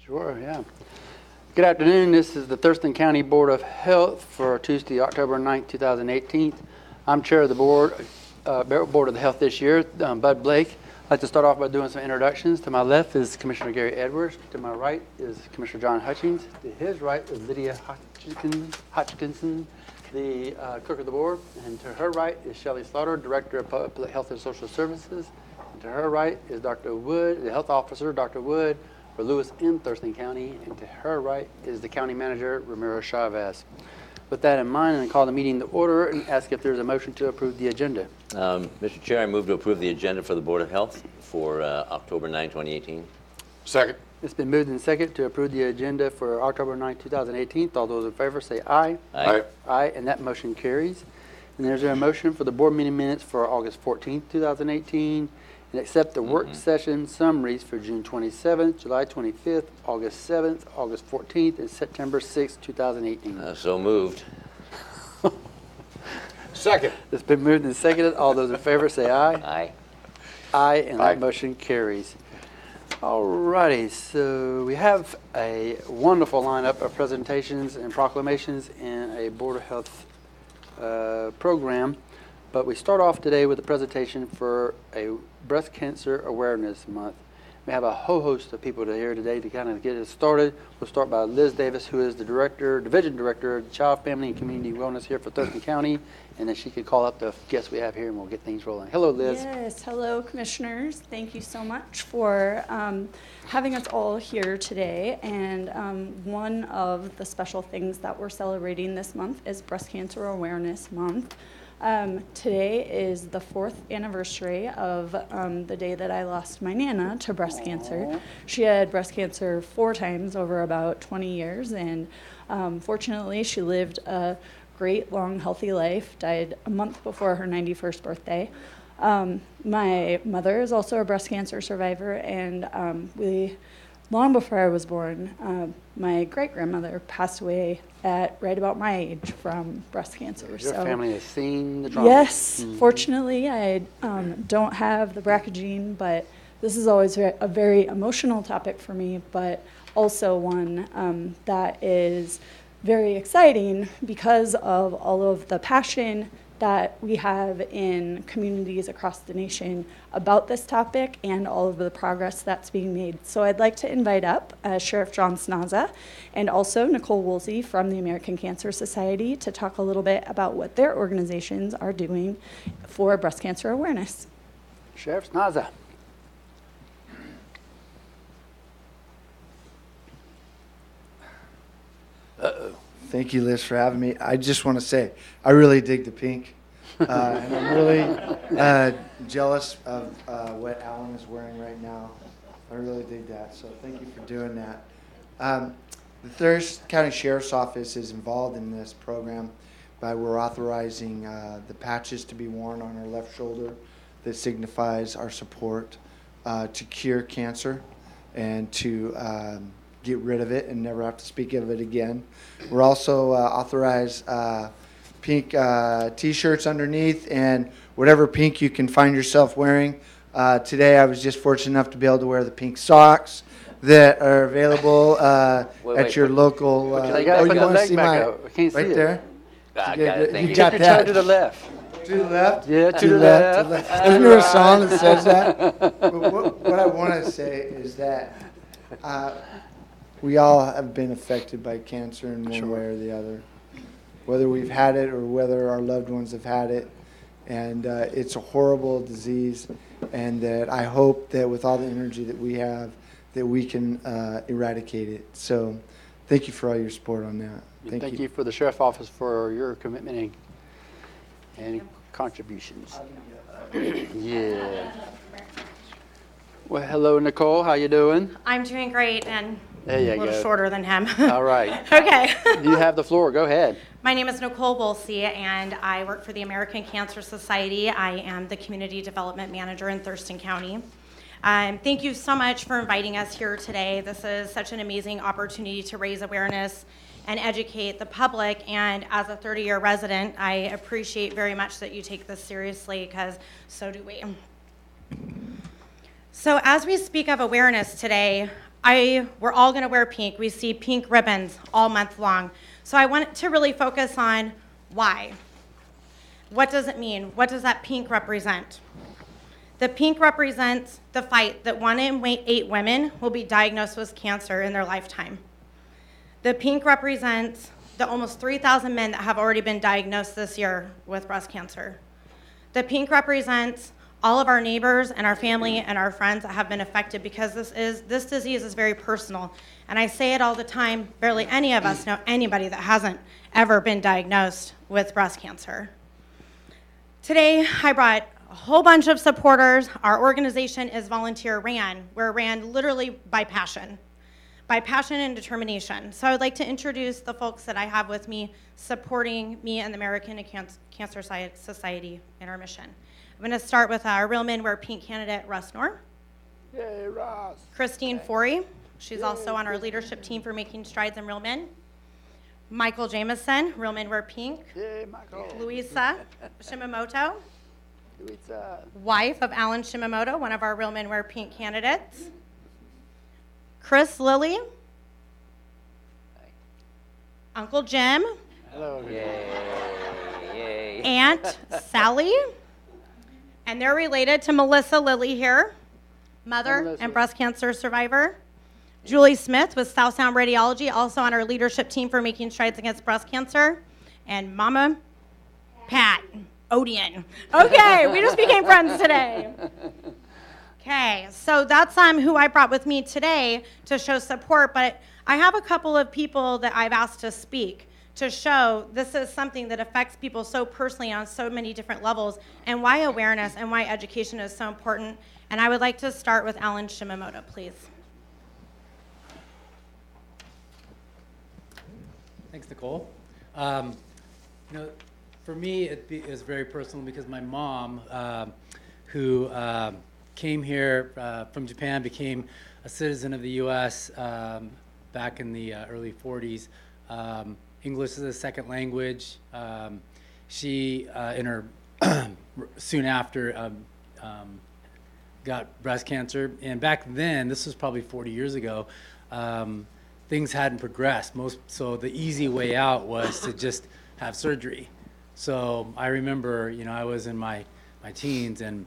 Sure, yeah. Good afternoon. This is the Thurston County Board of Health for Tuesday, October 9th, 2018. I'm chair of the Board of Health this year, Bud Blake. I'd like to start off by doing some introductions. To my left is Commissioner Gary Edwards. To my right is Commissioner John Hutchings. To his right is Lydia Hodgkinson, the clerk of the board. And to her right is Shelley Slaughter, Director of Public Health and Social Services. And to her right is Dr. Wood, the health officer, Dr. Wood, for Lewis and Thurston County. And to her right is the county manager, Ramiro Chavez. With that in mind, I call the meeting to order and ask if there's a motion to approve the agenda. Mr. Chair, I move to approve the agenda for the Board of Health for October 9, 2018. Second. It's been moved and seconded to approve the agenda for October 9, 2018. All those in favor say aye. Aye. Aye, and that motion carries. And there's a motion for the board meeting minutes for August 14, 2018, and accept the work session summaries for June 27th, July 25th, August 7th, August 14th, and September 6th, 2018. So moved. Second. It's been moved and seconded. All those in favor say aye. Aye. Aye, and Aye. that motion carries. All righty, so we have a wonderful lineup of presentations and proclamations in a Board of Health program, but we start off today with a presentation for a Breast Cancer Awareness Month. We have a whole host of people here today to kind of get us started. We'll start by Liz Davis, who is the Division Director of Child, Family, and Community Wellness here for Thurston County, and then she can call up the guests we have here and we'll get things rolling. Hello, Liz. Yes, hello, commissioners. Thank you so much for having us all here today. And one of the special things that we're celebrating this month is Breast Cancer Awareness Month. Today is the 4th anniversary of the day that I lost my Nana to breast cancer. She had breast cancer 4 times over about 20 years, and fortunately she lived a great, long, healthy life, died a month before her 91st birthday. My mother is also a breast cancer survivor, and long before I was born, my great-grandmother passed away at right about my age from breast cancer. Your family has seen the trauma. Yes, fortunately, I don't have the BRCA gene, but this is always a very emotional topic for me, but also one that is very exciting because of all of the passion that we have in communities across the nation about this topic and all of the progress that's being made. So I'd like to invite up Sheriff John Snaza and also Nicole Woolsey from the American Cancer Society to talk a little bit about what their organizations are doing for breast cancer awareness. Sheriff Snaza. Thank you, Liz, for having me. I just want to say, I really dig the pink. And I'm really jealous of what Alan is wearing right now. I really dig that, so thank you for doing that. The Thurston County Sheriff's Office is involved in this program by we're authorizing the patches to be worn on our left shoulder that signifies our support to cure cancer and to get rid of it and never have to speak of it again. We're also authorized pink t-shirts underneath and whatever pink you can find yourself wearing. Today I was just fortunate enough to be able to wear the pink socks that are available at your local. You gotta put you the want to leg see back my up. I can't see right it. there? Got it. Thank You you. got Keep your toe that? to the left. To the left? Yeah, To the left. Isn't there a song that says that? But what I want to say is that we all have been affected by cancer in one way or the other, whether we've had it or whether our loved ones have had it. And it's a horrible disease, and that I hope that with all the energy that we have, that we can eradicate it. So thank you for all your support on that. Thank you for the Sheriff's Office for your commitment and contributions. Yeah. Well, hello, Nicole. How you doing? I'm doing great and There you a little go. shorter than him. All right. Okay. You have the floor. Go ahead. My name is Nicole Woolsey, and I work for the American Cancer Society. I am the Community Development Manager in Thurston County. Thank you so much for inviting us here today. This is such an amazing opportunity to raise awareness and educate the public. And as a 30-year resident, I appreciate very much that you take this seriously, because so do we. So as we speak of awareness today, we're all going to wear pink. We see pink ribbons all month long. So I want to really focus on why. What does it mean? What does that pink represent? The pink represents the fight that 1 in 8 women will be diagnosed with cancer in their lifetime. The pink represents the almost 3,000 men that have already been diagnosed this year with breast cancer. The pink represents all of our neighbors and our family and our friends that have been affected, because this disease is very personal. And I say it all the time, barely any of us know anybody that hasn't ever been diagnosed with breast cancer. Today, I brought a whole bunch of supporters. Our organization is volunteer ran. We're ran literally by passion and determination. So I would like to introduce the folks that I have with me supporting me and the American Cancer Society in our mission. I'm going to start with our Real Men Wear Pink candidate, Russ Knorr. Yay, Ross. Christine Forey. She's also on our leadership team for Making Strides in Real Men. Michael Jameson, Real Men Wear Pink. Yay, Michael. Louisa Shimamoto, Louisa. wife of Alan Shimamoto, one of our Real Men Wear Pink candidates. Chris Lilly. Uncle Jim. Hello. Yay. Aunt Sally. And they're related to Melissa Lilly here, mother Melissa. and breast cancer survivor. Julie Smith with South Sound Radiology, also on our leadership team for Making Strides Against Breast Cancer. And Mama Pat Odian. Okay, we just became friends today. Okay, so that's who I brought with me today to show support, but I have a couple of people that I've asked to speak to show this is something that affects people so personally on so many different levels, and why awareness and why education is so important. And I would like to start with Alan Shimamoto, please. Thanks, Nicole. For me, it is very personal because my mom, who came here from Japan, became a citizen of the U.S. Back in the early 40s. English is a second language. She, in her soon after, got breast cancer. And back then, this was probably 40 years ago, things hadn't progressed. So the easy way out was to just have surgery. So I remember, I was in my teens, and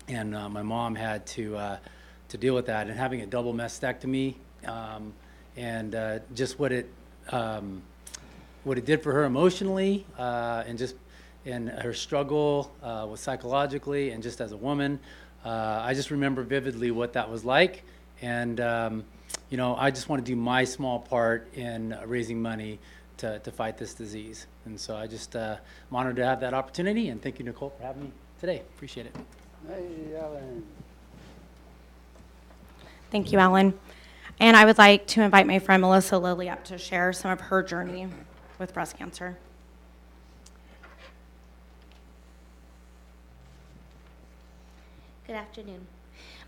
my mom had to deal with that, and having a double mastectomy, and just what it did for her emotionally, and her struggle with psychologically, and just as a woman. I just remember vividly what that was like, and I just want to do my small part in raising money to fight this disease. And so I'm honored to have that opportunity, and thank you, Nicole, for having me today. Appreciate it. Hey, Alan. Thank you, Alan. And I would like to invite my friend Melissa Lilly up to share some of her journey with breast cancer. Good afternoon.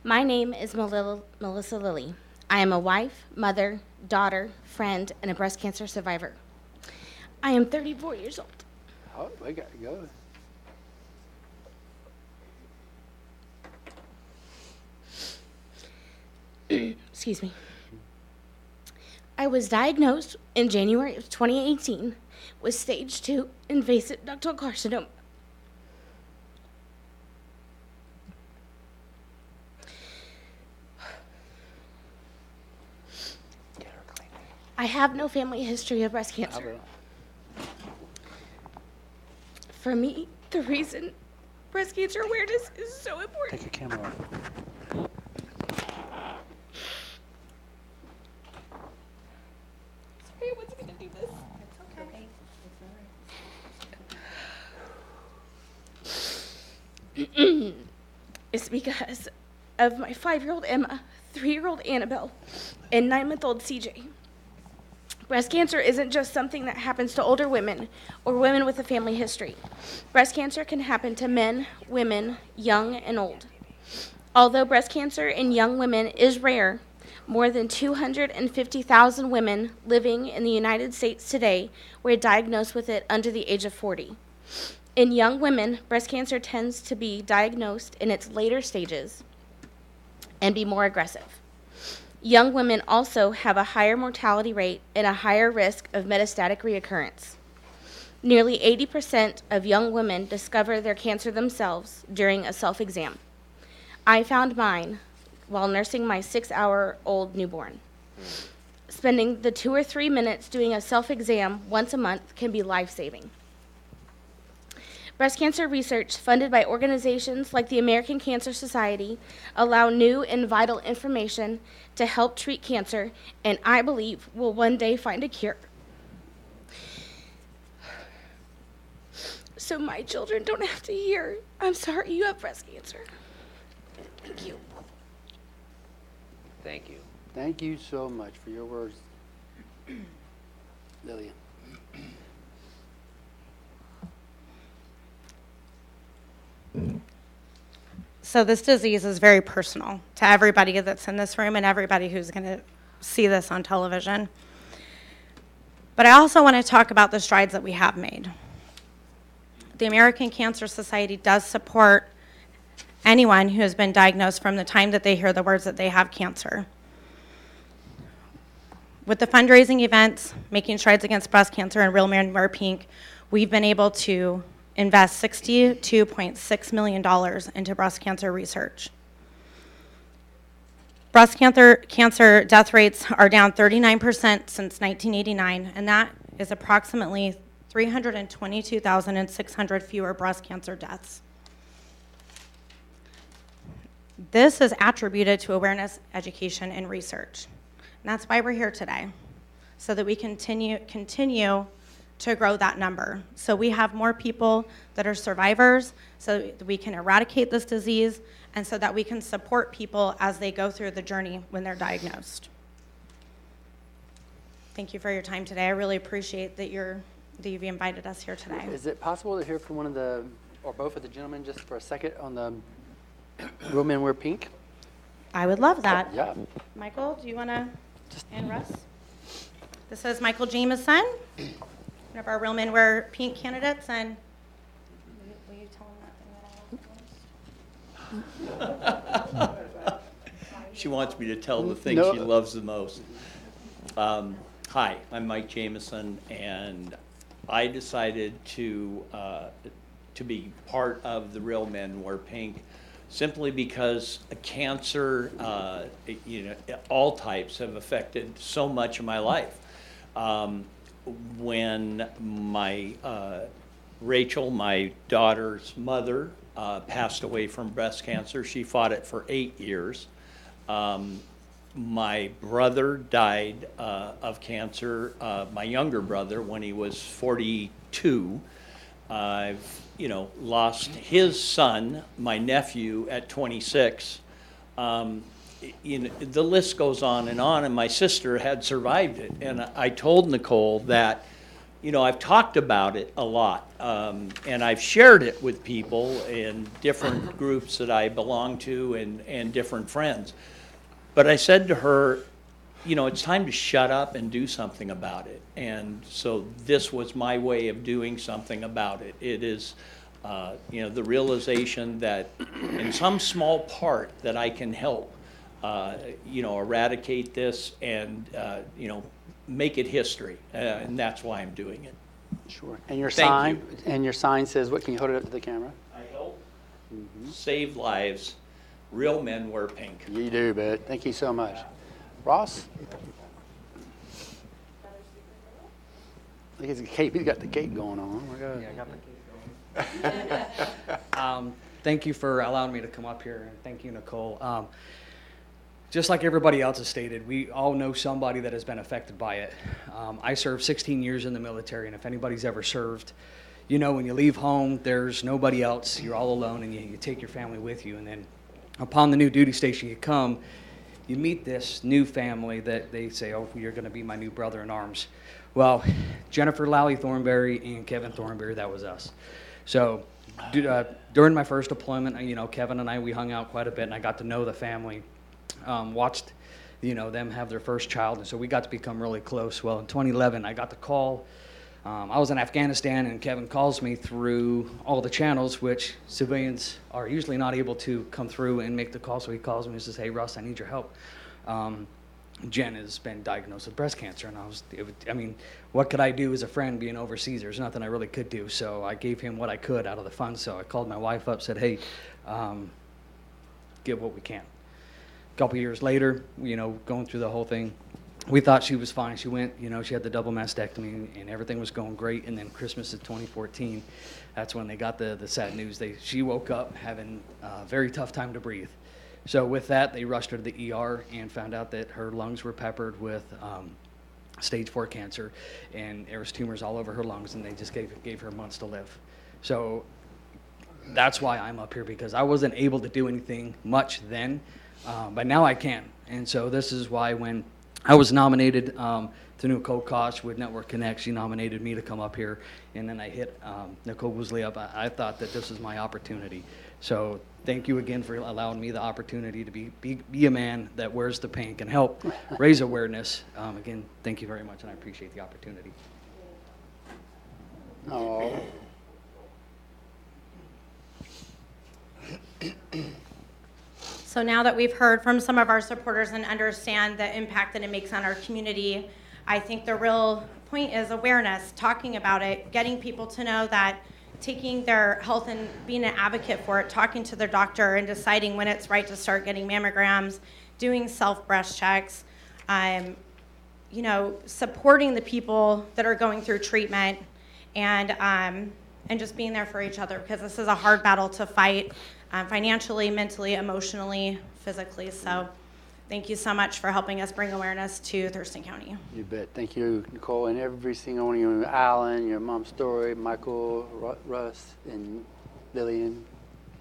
My name is Melissa Lilly. I am a wife, mother, daughter, friend, and a breast cancer survivor. I am 34 years old. Oh, we got to go. Excuse me. I was diagnosed in January of 2018 with stage 2 invasive ductal carcinoma. I have no family history of breast cancer. For me, the reason breast cancer awareness is so important. Take your camera off. Sorry, I wasn't gonna do this. It's okay. It's because of my 5-year-old Emma, 3-year-old Annabelle, and 9-month-old CJ. Breast cancer isn't just something that happens to older women or women with a family history. Breast cancer can happen to men, women, young, and old. Although breast cancer in young women is rare, more than 250,000 women living in the United States today were diagnosed with it under the age of 40. In young women, breast cancer tends to be diagnosed in its later stages and be more aggressive. Young women also have a higher mortality rate and a higher risk of metastatic reoccurrence. Nearly 80% of young women discover their cancer themselves during a self-exam. I found mine while nursing my 6-hour-old newborn. Spending the 2 or 3 minutes doing a self-exam once a month can be life-saving. Breast cancer research funded by organizations like the American Cancer Society allow new and vital information to help treat cancer, and I believe will one day find a cure. So my children don't have to hear, "I'm sorry you have breast cancer." Thank you. Thank you. Thank you so much for your words, Lillian. So this disease is very personal to everybody that's in this room and everybody who's going to see this on television. But I also want to talk about the strides that we have made. The American Cancer Society does support anyone who has been diagnosed from the time that they hear the words that they have cancer. With the fundraising events, Making Strides Against Breast Cancer, and Real Men Wear Pink, we've been able to invest $62.6 million into breast cancer research. Breast cancer death rates are down 39% since 1989, and that is approximately 322,600 fewer breast cancer deaths. This is attributed to awareness, education, and research. And that's why we're here today, so that we continue to grow that number. So we have more people that are survivors, so that we can eradicate this disease, and so that we can support people as they go through the journey when they're diagnosed. Thank you for your time today. I really appreciate that you've invited us here today. Is it possible to hear from one of the, or both of the gentlemen just for a second on the Real Men Wear Pink? I would love that. Yeah. Michael, do you want to, and Russ? This is Michael Jameson, one of our Real Men Wear Pink candidates, and will you tell him that thing that I love the most? She wants me to tell the thing No. she loves the most. Hi, I'm Mike Jameson, and I decided to be part of the Real Men Wear Pink simply because cancer, all types have affected so much of my life. When my Rachel, my daughter's mother, passed away from breast cancer, she fought it for 8 years. My brother died of cancer, my younger brother, when he was 42. I've, lost his son, my nephew, at 26. The list goes on, and my sister had survived it. And I told Nicole that, I've talked about it a lot, and I've shared it with people in different groups that I belong to and different friends. But I said to her, it's time to shut up and do something about it. And so this was my way of doing something about it. It is, the realization that in some small part that I can help, eradicate this and, make it history. And that's why I'm doing it. Sure. And your Thank sign, you. and your sign says, what, can you hold it up to the camera? I help save lives. Real men wear pink. You do, bud. Thank you so much. Ross? I think it's a cape. He's got the cape going on. Oh my God. Yeah, I got the case going. Thank you for allowing me to come up here, and thank you, Nicole. Just like everybody else has stated, we all know somebody that has been affected by it. I served 16 years in the military, and if anybody's ever served, when you leave home, there's nobody else. You're all alone, and you take your family with you. And then upon the new duty station you come, you meet this new family that they say, oh, you're going to be my new brother in arms. Well, Jennifer Lally Thornberry and Kevin Thornberry, that was us. So during my first deployment, Kevin and I, we hung out quite a bit, and I got to know the family, watched, them have their first child, and so we got to become really close. Well, in 2011, I got the call. I was in Afghanistan, and Kevin calls me through all the channels, which civilians are usually not able to come through and make the call. So he calls me and says, hey, Russ, I need your help. Jen has been diagnosed with breast cancer. And I mean, what could I do as a friend being overseas? There's nothing I really could do. So I gave him what I could out of the funds. So I called my wife up, said, hey, give what we can. A couple years later, going through the whole thing, we thought she was fine. She went, she had the double mastectomy and everything was going great. And then Christmas of 2014, that's when they got the sad news. She woke up having a very tough time to breathe. So with that, they rushed her to the ER and found out that her lungs were peppered with stage 4 cancer, and there was tumors all over her lungs, and they just gave her months to live. So that's why I'm up here, because I wasn't able to do anything much then, but now I can. And so this is why when I was nominated to Nicole Koch with Network Connect, she nominated me to come up here, and then I hit Nicole Woosley up. I thought that this was my opportunity. So thank you again for allowing me the opportunity to be a man that wears the pink and help raise awareness. Again, thank you very much, and I appreciate the opportunity. Oh. So now that we've heard from some of our supporters and understand the impact that it makes on our community, I think the real point is awareness, talking about it, getting people to know that taking their health and being an advocate for it, talking to their doctor and deciding when it's right to start getting mammograms, doing self-breast checks, supporting the people that are going through treatment, and just being there for each other, because this is a hard battle to fight financially, mentally, emotionally, physically. So thank you so much for helping us bring awareness to Thurston County. You bet. Thank you, Nicole, and every single one of you, Alan, your mom's story, Michael, Russ, and Lillian,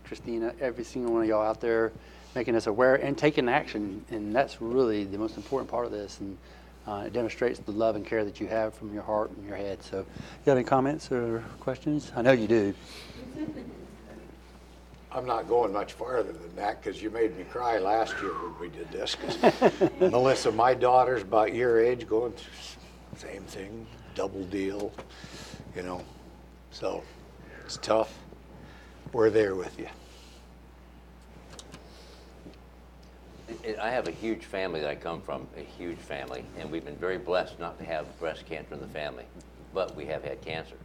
Christina, every single one of y'all out there making us aware and taking action. And that's really the most important part of this. And it demonstrates the love and care that you have from your heart and your head. So you have any comments or questions? I know you do. I'm not going much farther than that, because you made me cry last year when we did this. 'Cause Melissa, my daughter's about your age, going through the same thing, double deal, So it's tough. We're there with you. I have a huge family that I come from, a huge family, and we've been very blessed not to have breast cancer in the family, but we have had cancer.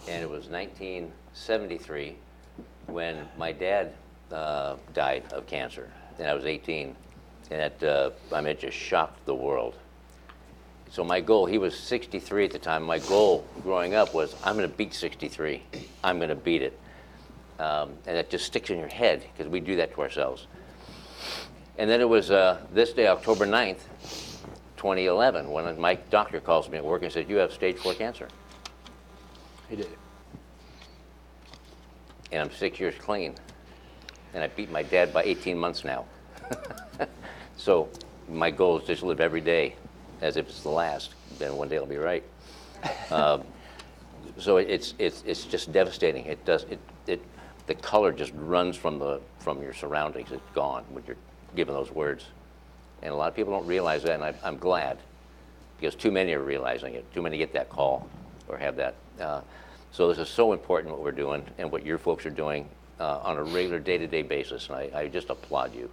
And it was 1973 when my dad died of cancer, and I was 18, and it just shocked the world. So my goal, he was 63 at the time, my goal growing up was, I'm gonna beat 63, I'm gonna beat it. And it just sticks in your head, because we do that to ourselves. And then it was this day, October 9th, 2011, when my doctor calls me at work and said, you have stage 4 cancer. He did. And I'm 6 years clean. And I beat my dad by 18 months now. So my goal is just to live every day as if it's the last. Then one day I'll be right. So it's just devastating. The color just runs from your surroundings. It's gone when you're given those words. And a lot of people don't realize that, and I'm glad, because too many are realizing it. Too many get that call or have that. So this is so important what we're doing and what your folks are doing on a regular day-to-day basis, and I just applaud you.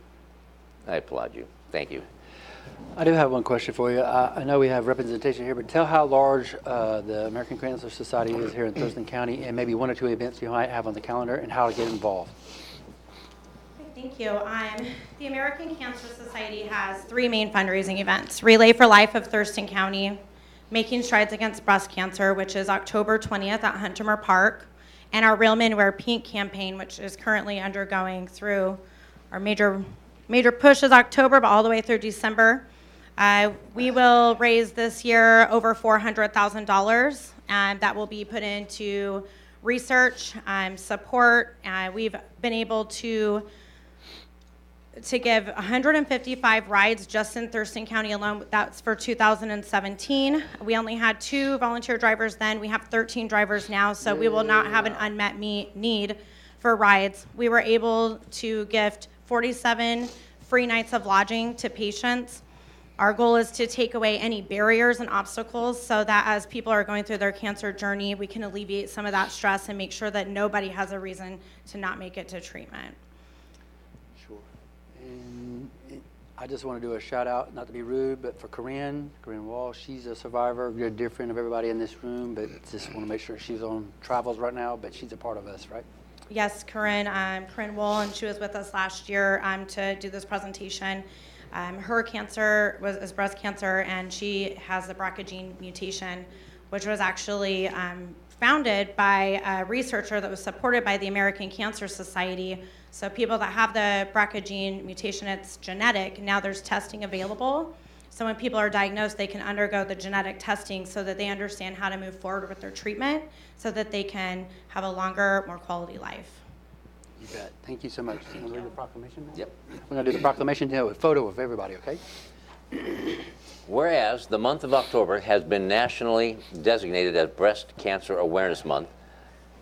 I applaud you. Thank you. I do have one question for you. I know we have representation here, but tell how large the American Cancer Society is here in Thurston County, and maybe one or two events you might have on the calendar, and how to get involved. Thank you. The American Cancer Society has 3 main fundraising events: Relay for Life of Thurston County, Making Strides Against Breast Cancer, which is October 20th at Huntermore Park, and our Real Men Wear Pink campaign, which is currently undergoing through our major push is October, but all the way through December. We will raise this year over $400,000, and that will be put into research, support. We've been able to give 155 rides just in Thurston County alone. That's for 2017. We only had 2 volunteer drivers then. We have 13 drivers now, so we will not have an unmet need for rides. We were able to gift 47 free nights of lodging to patients. Our goal is to take away any barriers and obstacles so that as people are going through their cancer journey, we can alleviate some of that stress and make sure that nobody has a reason to not make it to treatment. Sure. And I I just want to do a shout out, not to be rude, but for Corinne Wall. She's a survivor, a dear friend of everybody in this room, but just want to make sure she's on travels right now, but she's a part of us, right? Yes, Corinne Wool, and she was with us last year to do this presentation. Her cancer is breast cancer, and she has the BRCA gene mutation, which was actually founded by a researcher that was supported by the American Cancer Society. So people that have the BRCA gene mutation, it's genetic. Now there's testing available. So when people are diagnosed, they can undergo the genetic testing so that they understand how to move forward with their treatment so that they can have a longer, more quality life. You bet. Thank you so much. You want to read the proclamation now? Yep. We're going to do the proclamation now with a photo of everybody, okay? Whereas the month of October has been nationally designated as Breast Cancer Awareness Month,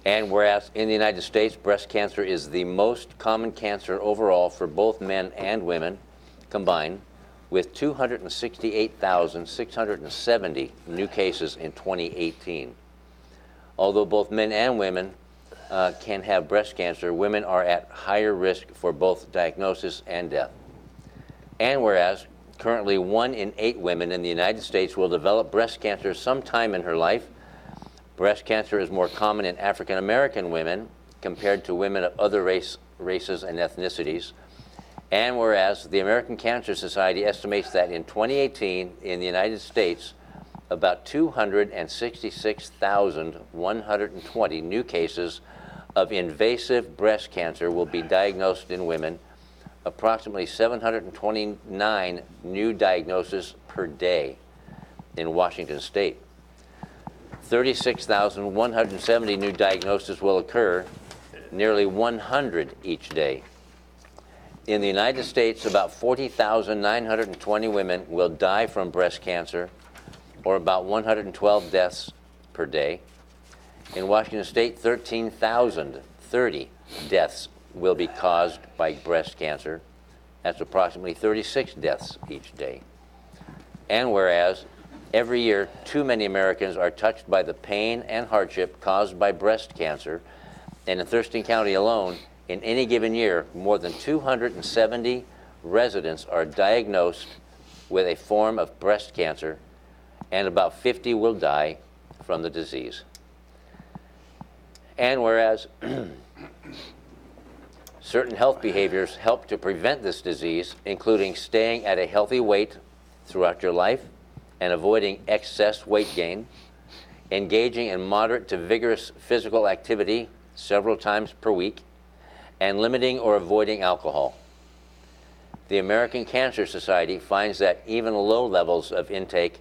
and whereas in the United States, breast cancer is the most common cancer overall for both men and women combined, with 268,670 new cases in 2018. Although both men and women can have breast cancer, women are at higher risk for both diagnosis and death. And whereas currently 1 in 8 women in the United States will develop breast cancer sometime in her life, breast cancer is more common in African American women compared to women of other races and ethnicities. And whereas the American Cancer Society estimates that in 2018 in the United States, about 266,120 new cases of invasive breast cancer will be diagnosed in women, approximately 729 new diagnoses per day in Washington State. 36,170 new diagnoses will occur, nearly 100 each day. In the United States, about 40,920 women will die from breast cancer, or about 112 deaths per day. In Washington State, 13,030 deaths will be caused by breast cancer. That's approximately 36 deaths each day. And whereas every year, too many Americans are touched by the pain and hardship caused by breast cancer, and in Thurston County alone, in any given year, more than 270 residents are diagnosed with a form of breast cancer, and about 50 will die from the disease. And whereas certain health behaviors help to prevent this disease, including staying at a healthy weight throughout your life and avoiding excess weight gain, engaging in moderate to vigorous physical activity several times per week, and limiting or avoiding alcohol. The American Cancer Society finds that even low levels of intake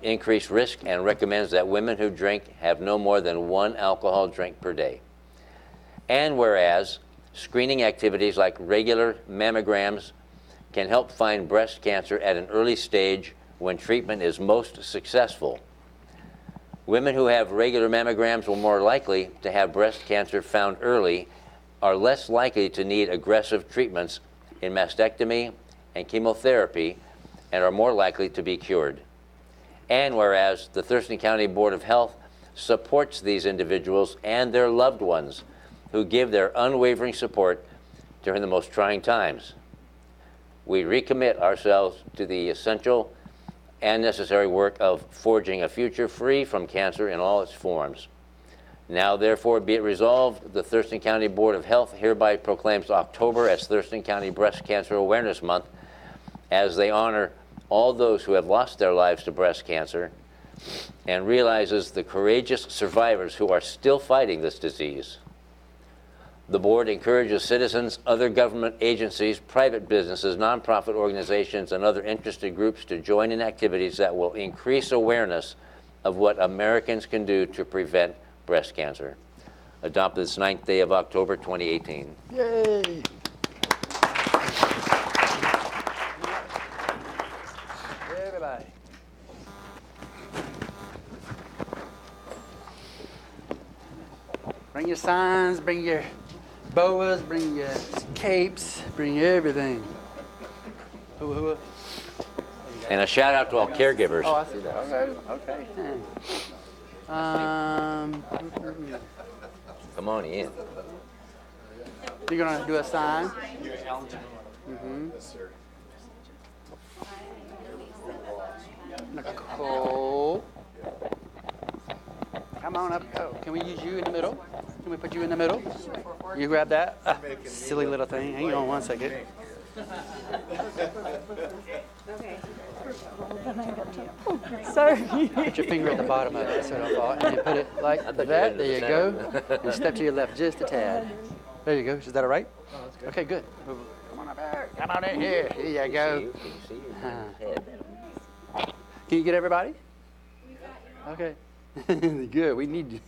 increase risk and recommends that women who drink have no more than 1 alcohol drink per day. And whereas screening activities like regular mammograms can help find breast cancer at an early stage when treatment is most successful. Women who have regular mammograms are more likely to have breast cancer found early, are less likely to need aggressive treatments in mastectomy and chemotherapy, and are more likely to be cured. And whereas the Thurston County Board of Health supports these individuals and their loved ones who give their unwavering support during the most trying times, we recommit ourselves to the essential and necessary work of forging a future free from cancer in all its forms. Now, therefore, be it resolved, the Thurston County Board of Health hereby proclaims October as Thurston County Breast Cancer Awareness Month, as they honor all those who have lost their lives to breast cancer, and realizes the courageous survivors who are still fighting this disease. The board encourages citizens, other government agencies, private businesses, nonprofit organizations, and other interested groups to join in activities that will increase awareness of what Americans can do to prevent breast cancer. Adopted this 9th day of October, 2018. Yay! Everybody. Bring your signs, bring your boas, bring your capes, bring everything. Hoo-hoo. And a shout out to all caregivers. Oh, I see that. Okay. Come on in. You're gonna do a sign? Mm-hmm. on up. Oh, can we use you in the middle? Can we put you in the middle? You grab that. Silly little thing. Hang on one second. Sorry. Put your finger at the bottom of it, so don't fall. And you put it like that. There you go. And step to your left just a tad. There you go. Is that all right? Okay, good. Come on up here. Come on in here. Here you go. Can you see your head? Can you get everybody? Okay. Good. We need you.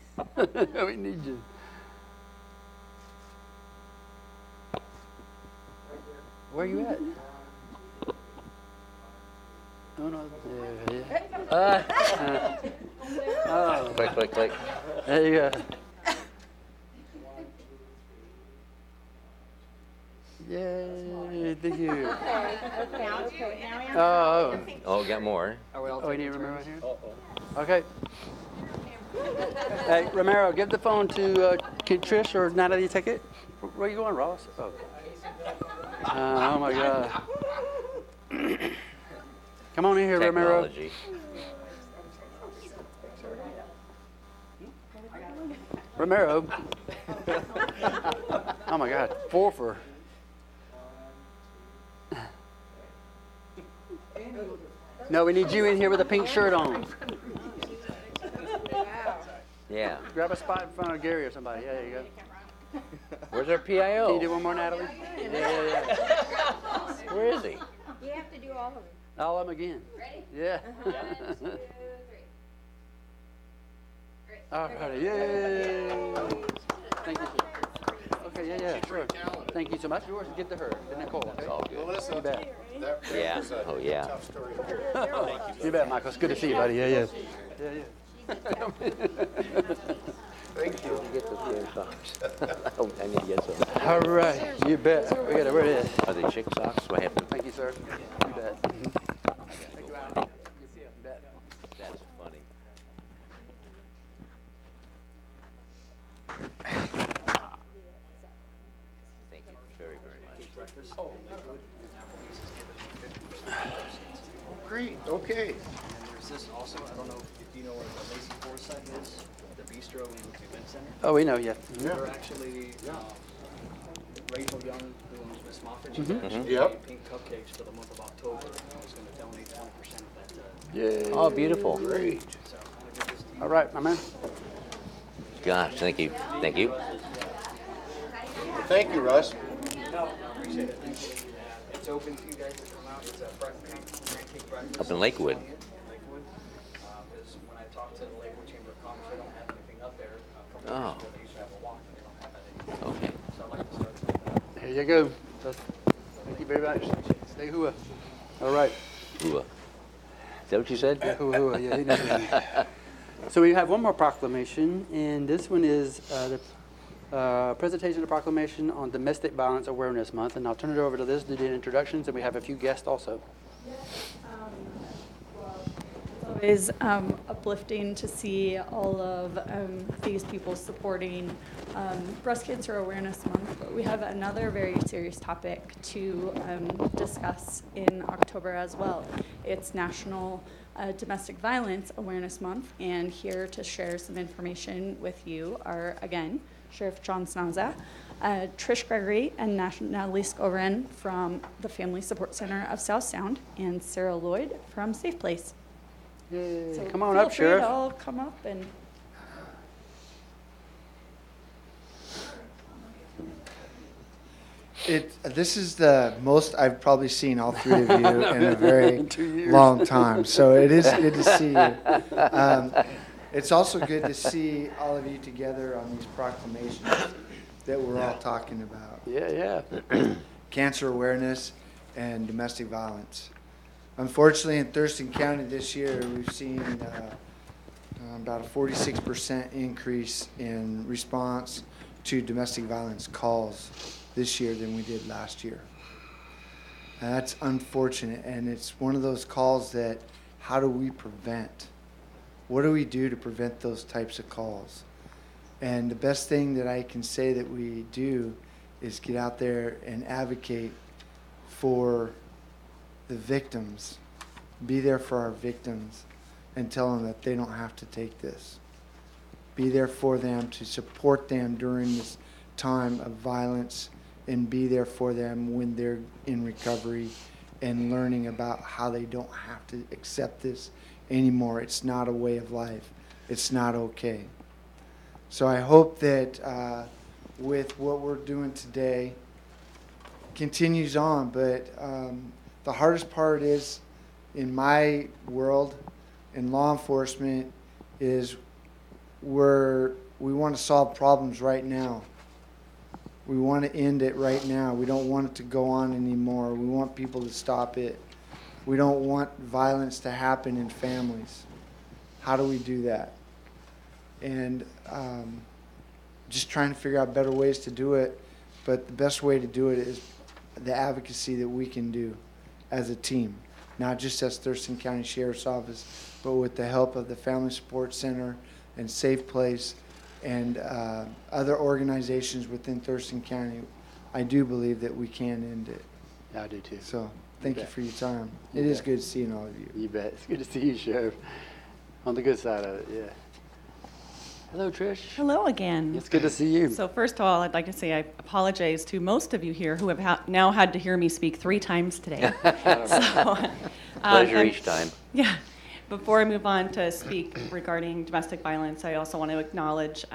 We need you. Where are you at? Oh, no. Oh, Click, click, click. there you go. Yay, thank you. Oh, Oh, got more. oh, we need Romero right here? Okay. Hey, Romero, give the phone to Trish or Natalie, take it. Where are you going, Ross? Oh. Oh my God. Come on in here, Romero. Technology. Romero. Oh my God, 4 for. No, we need you in here with a pink shirt on. Yeah. Grab a spot in front of Gary or somebody. Yeah, there you go. Where's our Can you do PIO? one more, Natalie? Yeah. Where is he? You have to do all of them. All of them again. Ready? Yeah. 1, 2, 3. Great. All right, yay. Thank you, sir. Okay, yeah, sure. Thank you so much. Yours, give to her, to Nicole, okay? It's all good. You bet. Yeah. Oh, yeah. You bet, Michael. It's good to see you, buddy. Yeah. Thank you. Get those damn socks. I need to get some. All right, you bet. We got it. Where it is. Are they chick socks? Do I have to? Thank you, sir. You bet. Thank you, Alan. You bet. That's funny. Thank you very, very much. Great, okay. And there's this also, I don't know if you know where the Lacey Forsyth is, the bistro and event center. Oh, we know, yeah. They're actually, Rachel Young, who owns Miss Moffett, she's actually Yep. made pink cupcakes for the month of October. I was gonna donate 20% of that to, Yay. Oh, beautiful. Great. so I'm gonna give this to you. All right, my man. Gosh, thank you. Thank you. Thank you, Russ. No, appreciate it, thank you. It's open to you guys to come out, it's a pancake breakfast. Up in Lakewood. In Lakewood, because when I talked to the Lakewood Chamber of Commerce, they don't have anything up there. A couple Oh. years ago, they used to have a walk, and they don't have that anymore. Okay. So I'd like to start something up. Here you go. Thank you very much. Stay hua. All right. Ooh. Is that what you said? Hua, hua. Yeah, he knows that. So we have one more proclamation, and this one is the presentation of proclamation on Domestic Violence Awareness Month. And I'll turn it over to Liz to do the introductions, and we have a few guests also. It's always uplifting to see all of these people supporting Breast Cancer Awareness Month. But we have another very serious topic to discuss in October as well. It's National Domestic Violence Awareness Month, and here to share some information with you are, again, Sheriff John Snaza, Trish Gregory, and Natalie Skovren from the Family Support Center of South Sound, and Sarah Lloyd from Safe Place. Yay. So Come on feel up, free Sheriff. to all come up and This is the most I've probably seen all three of you in a very long time. So it is good to see you. It's also good to see all of you together on these proclamations that we're all talking about. Yeah. Cancer awareness and domestic violence. Unfortunately, in Thurston County this year, we've seen about a 46% increase in response to domestic violence calls this year than we did last year. And that's unfortunate, and it's one of those calls that, how do we prevent? What do we do to prevent those types of calls? And the best thing that I can say that we do is get out there and advocate for the victims, be there for our victims, and tell them that they don't have to take this. be there for them, to support them during this time of violence, and be there for them when they're in recovery and learning about how they don't have to accept this anymore. It's not a way of life. It's not okay. So I hope that with what we're doing today continues on, but the hardest part is, in my world, in law enforcement, is we want to solve problems right now. We want to end it right now. We don't want it to go on anymore. We want people to stop it. We don't want violence to happen in families. How do we do that? And just trying to figure out better ways to do it. But the best way to do it is the advocacy that we can do as a team, not just as Thurston County Sheriff's Office, but with the help of the Family Support Center and Safe Place and other organizations within Thurston County. I do believe that we can end it. Yeah, I do too. So thank you bet. for your time. You It is bet. good seeing all of you. You bet. It's good to see you, Sheriff. On the good side of it, yeah. Hello, Trish. Hello again. It's good to see you. So first of all, I'd like to say I apologize to most of you here who have now had to hear me speak 3 times today. Pleasure and- each time. Yeah. Before I move on to speak regarding domestic violence, I also want to acknowledge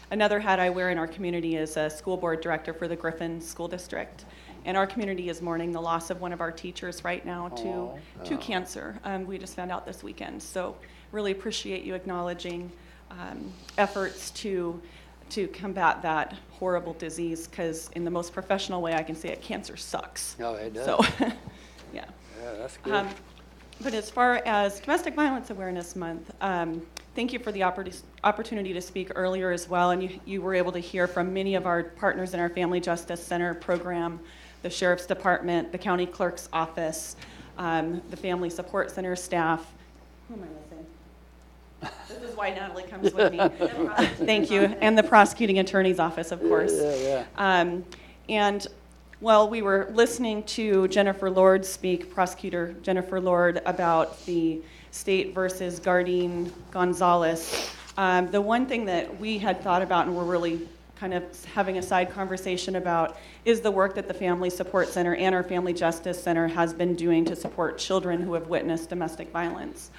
another hat I wear in our community is a school board director for the Griffin School District. And our community is mourning the loss of one of our teachers right now to cancer. We just found out this weekend. So really appreciate you acknowledging efforts to combat that horrible disease, because in the most professional way I can say it, cancer sucks. Oh, it does. So, yeah. Yeah, that's good. But as far as Domestic Violence Awareness Month, thank you for the opportunity to speak earlier as well. And you were able to hear from many of our partners in our Family Justice Center program, the Sheriff's Department, the County Clerk's Office, the Family Support Center staff. Who am I missing? This is why Natalie comes with me. Thank you. And the Prosecuting Attorney's Office, of course. Yeah. And while we were listening to Jennifer Lord speak, Prosecutor Jennifer Lord, about the state versus Gardine Gonzalez, the one thing that we had thought about and we're really kind of having a side conversation about is the work that the Family Support Center and our Family Justice Center has been doing to support children who have witnessed domestic violence.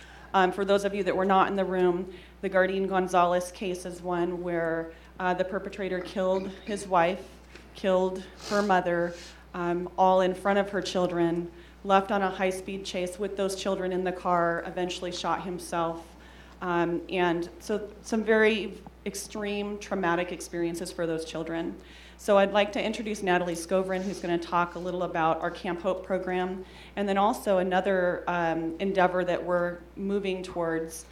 For those of you that were not in the room, the Gardine Gonzalez case is one where the perpetrator killed his wife, killed her mother, all in front of her children, left on a high-speed chase with those children in the car, eventually shot himself. And so some very extreme traumatic experiences for those children. So I'd like to introduce Natalie Scovrin, who's going to talk a little about our Camp Hope program, and then also another endeavor that we're moving towards,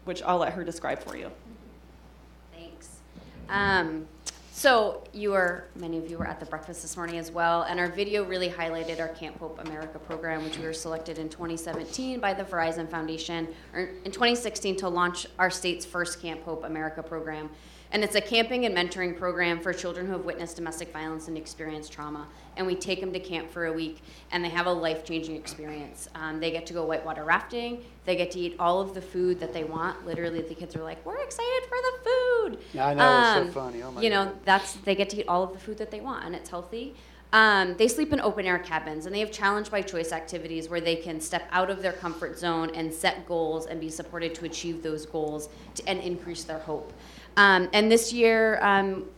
which I'll let her describe for you. Thanks. So many of you were at the breakfast this morning as well, and our video really highlighted our Camp Hope America program, which we were selected in 2017 by the Verizon Foundation, or in 2016 to launch our state's first Camp Hope America program. And it's a camping and mentoring program for children who have witnessed domestic violence and experienced trauma. And we take them to camp for a week, and they have a life-changing experience. They get to go whitewater rafting. They get to eat all of the food that they want. Literally, the kids are like, "We're excited for the food." Yeah, I know, it's so funny. Oh my God. They get to eat all of the food that they want, and it's healthy. They sleep in open-air cabins, and they have challenge-by-choice activities where they can step out of their comfort zone and set goals and be supported to achieve those goals and increase their hope. And this year,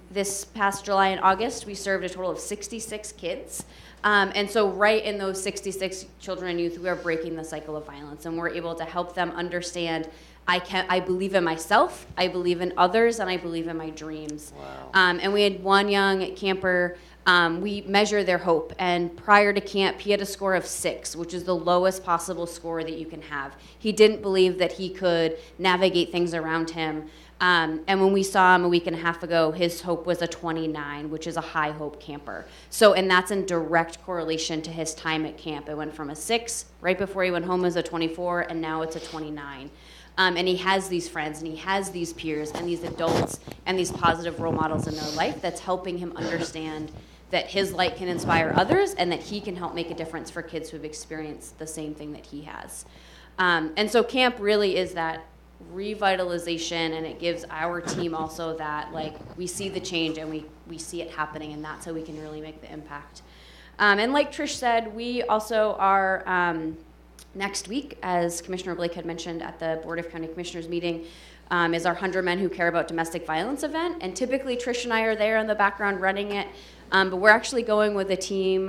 this past July and August, we served a total of 66 kids. And so right in those 66 children and youth, we are breaking the cycle of violence, and we're able to help them understand, I believe in myself, I believe in others, and I believe in my dreams. Wow. And we had one young camper, we measure their hope, and prior to camp, he had a score of 6, which is the lowest possible score that you can have. He didn't believe that he could navigate things around him. And when we saw him a week and a half ago, his hope was a 29, which is a high hope camper. And that's in direct correlation to his time at camp. It went from a 6, right before he went home as a 24, and now it's a 29. And he has these friends, and he has these peers, and these adults, and these positive role models in their life that's helping him understand that his light can inspire others, and that he can help make a difference for kids who have experienced the same thing that he has. And so camp really is that revitalization, and it gives our team also that, like, we see the change and we see it happening, and that's how we can really make the impact. And like Trish said, we also are, next week, as Commissioner Blake had mentioned at the Board of County Commissioners meeting, is our 100 Men Who Care About Domestic Violence event. And typically Trish and I are there in the background running it, but we're actually going with a team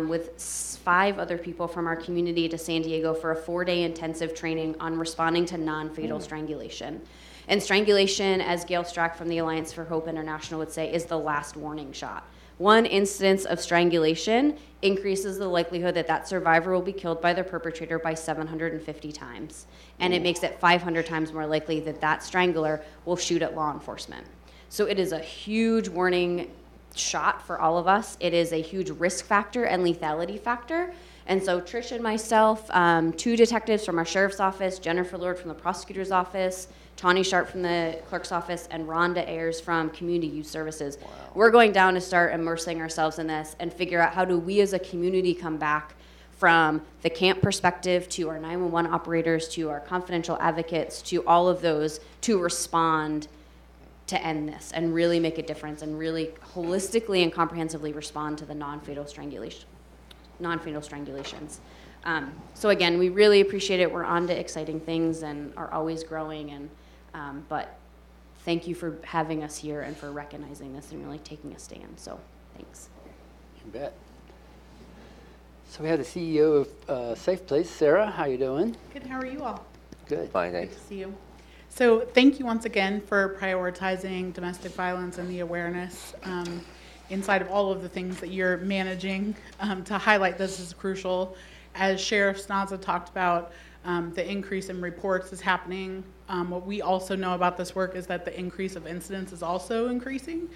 with 5 other people from our community to San Diego for a 4-day intensive training on responding to non-fatal strangulation. And strangulation, as Gail Strack from the Alliance for Hope International would say, is the last warning shot. One instance of strangulation increases the likelihood that that survivor will be killed by their perpetrator by 750 times. And it makes it 500 times more likely that that strangler will shoot at law enforcement. So it is a huge warning shot for all of us. It is a huge risk factor and lethality factor. And so Trish and myself, 2 detectives from our sheriff's office, Jennifer Lord from the prosecutor's office, Tawny Sharp from the clerk's office, and Rhonda Ayers from Community Youth Services. Wow. We're going down to start immersing ourselves in this and figure out how do we as a community come back from the camp perspective to our 911 operators, to our confidential advocates, to all of those to respond to end this and really make a difference and really holistically and comprehensively respond to the non-fatal strangulations. So again, we really appreciate it. We're on to exciting things and are always growing. And but thank you for having us here and for recognizing this and really taking a stand. So thanks. You bet. So we have the CEO of Safe Place, Sarah. How you doing? Good. How are you all? Good. Fine, thanks. Good to see you. So thank you once again for prioritizing domestic violence and the awareness inside of all of the things that you're managing. To highlight this is crucial. As Sheriff Snaza talked about, the increase in reports is happening. What we also know about this work is that the increase of incidents is also increasing.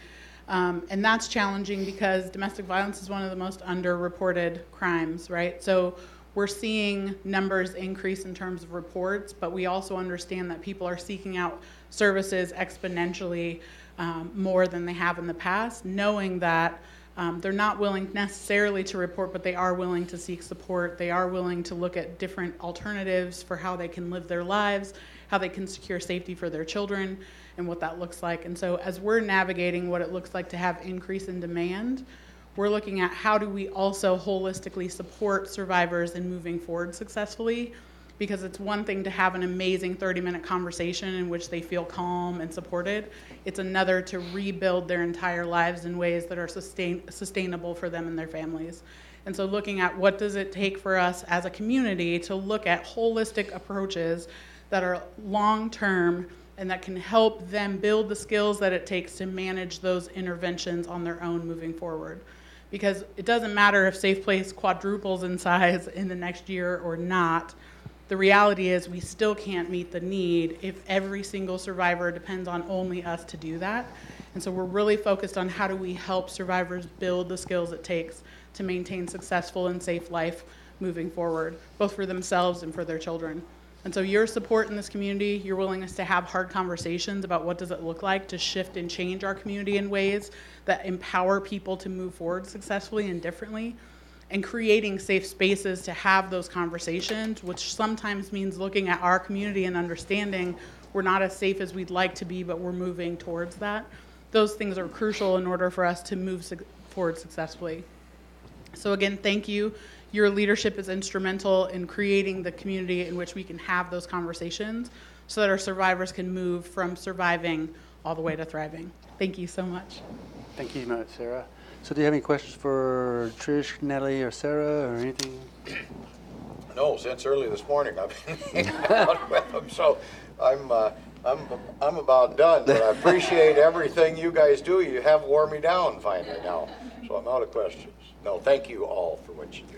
And that's challenging because domestic violence is one of the most underreported crimes, right? So we're seeing numbers increase in terms of reports, but we also understand that people are seeking out services exponentially more than they have in the past, knowing that they're not willing necessarily to report, but they are willing to seek support. They are willing to look at different alternatives for how they can live their lives, how they can secure safety for their children, and what that looks like. And so as we're navigating what it looks like to have increase in demand, we're looking at how do we also holistically support survivors in moving forward successfully, because it's one thing to have an amazing 30-minute conversation in which they feel calm and supported. It's another to rebuild their entire lives in ways that are sustainable for them and their families. And so looking at what does it take for us as a community to look at holistic approaches that are long-term and that can help them build the skills that it takes to manage those interventions on their own moving forward. Because it doesn't matter if Safe Place quadruples in size in the next year or not. The reality is we still can't meet the need if every single survivor depends on only us to do that. And so we're really focused on how do we help survivors build the skills it takes to maintain successful and safe life moving forward, both for themselves and for their children. And so your support in this community, your willingness to have hard conversations about what does it look like to shift and change our community in ways that empower people to move forward successfully and differently, and creating safe spaces to have those conversations, which sometimes means looking at our community and understanding we're not as safe as we'd like to be, but we're moving towards that. Those things are crucial in order for us to move forward successfully. So again, thank you. Your leadership is instrumental in creating the community in which we can have those conversations so that our survivors can move from surviving all the way to thriving. Thank you so much. Thank you much, Sarah. So do you have any questions for Trish, Natalie, or Sarah, or anything? No, since early this morning I've been hanging out with them, so I'm about done, but I appreciate everything you guys do. You have wore me down finally now, so I'm out of questions. No, thank you all for what you do.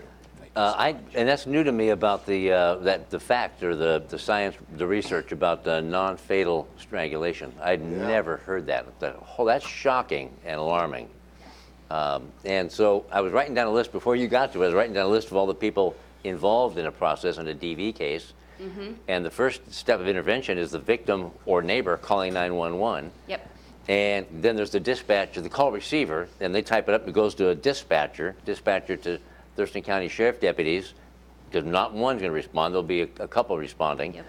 And that's new to me about the fact or the science, the research about non-fatal strangulation. I'd never heard that. That's shocking and alarming. And so I was writing down a list before you got to it. I was writing down a list of all the people involved in a process in a DV case. Mm-hmm. And the first step of intervention is the victim or neighbor calling 911. Yep. And then there's the dispatcher, the call receiver, and they type it up and it goes to a dispatcher to Thurston County Sheriff deputies, because not one's going to respond. There'll be a couple responding. Yep.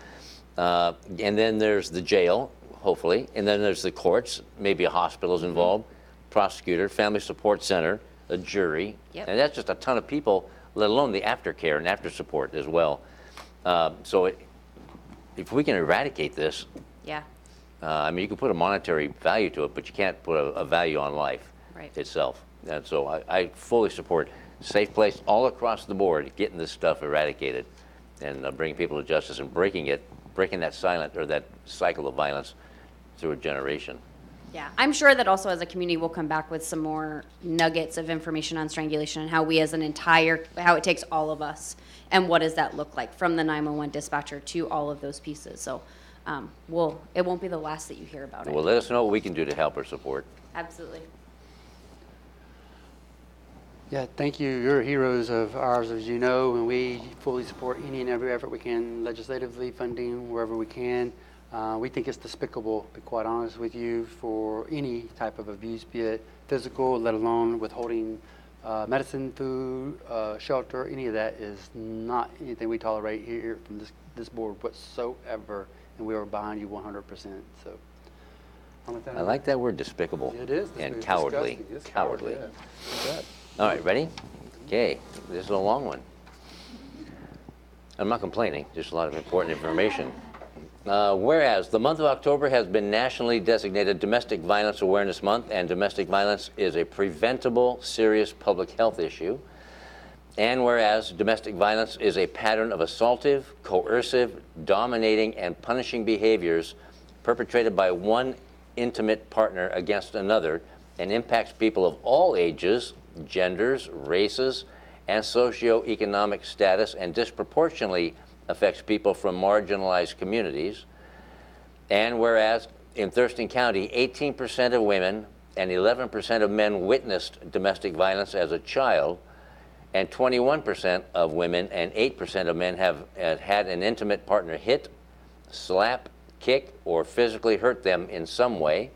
And then there's the jail, hopefully, and then there's the courts, maybe a hospital's involved, prosecutor, family support center, a jury, Yep. and that's just a ton of people, let alone the aftercare and after support as well. If we can eradicate this, Yeah, I mean, you can put a monetary value to it, but you can't put a value on life Right. itself. And so I fully support safe place all across the board, getting this stuff eradicated and bringing people to justice and breaking that silent or that cycle of violence through a generation. yeah. I'm sure that also as a community, we'll come back with some more nuggets of information on strangulation and how we as an entire, how it takes all of us and what does that look like from the 911 dispatcher to all of those pieces. So it won't be the last that you hear about it. Well, let us know what we can do to help or support. Absolutely. Yeah, thank you. You're heroes of ours, as you know, and we fully support any and every effort we can, legislatively, funding, wherever we can. We think it's despicable, to be quite honest with you, for any type of abuse, be it physical, let alone withholding medicine, food, shelter. Any of that is not anything we tolerate here from this board whatsoever, and we are behind you 100%. So, I like that word, despicable. It is. And It's cowardly. disgusting. It's Cowardly. Yeah. All right, ready? Okay, this is a long one. I'm not complaining, just a lot of important information. Whereas the month of October has been nationally designated Domestic Violence Awareness Month, and domestic violence is a preventable, serious public health issue. And whereas domestic violence is a pattern of assaultive, coercive, dominating, and punishing behaviors perpetrated by one intimate partner against another and impacts people of all ages, genders, races, and socioeconomic status, and disproportionately affects people from marginalized communities. And whereas in Thurston County, 18% of women and 11% of men witnessed domestic violence as a child, and 21% of women and 8% of men have had an intimate partner hit, slap, kick, or physically hurt them in some way.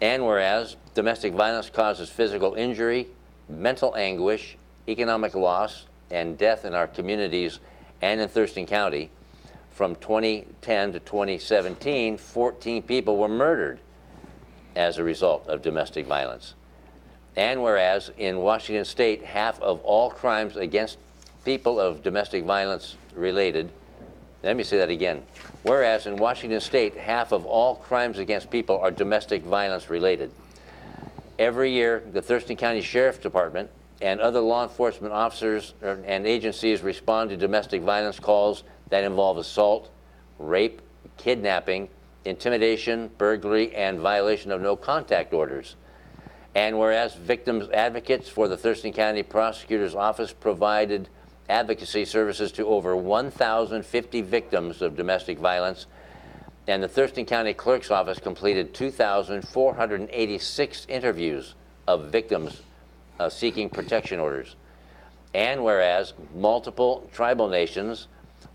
And whereas domestic violence causes physical injury, mental anguish, economic loss, and death in our communities and in Thurston County, from 2010 to 2017, 14 people were murdered as a result of domestic violence. And whereas in Washington State, half of all crimes against people of domestic violence related, let me say that again. Whereas in Washington State, half of all crimes against people are domestic violence related. Every year, the Thurston County Sheriff's Department and other law enforcement officers and agencies respond to domestic violence calls that involve assault, rape, kidnapping, intimidation, burglary, and violation of no contact orders. And whereas victims advocates for the Thurston County Prosecutor's Office provided advocacy services to over 1,050 victims of domestic violence, and the Thurston County Clerk's Office completed 2,486 interviews of victims seeking protection orders. And whereas multiple tribal nations,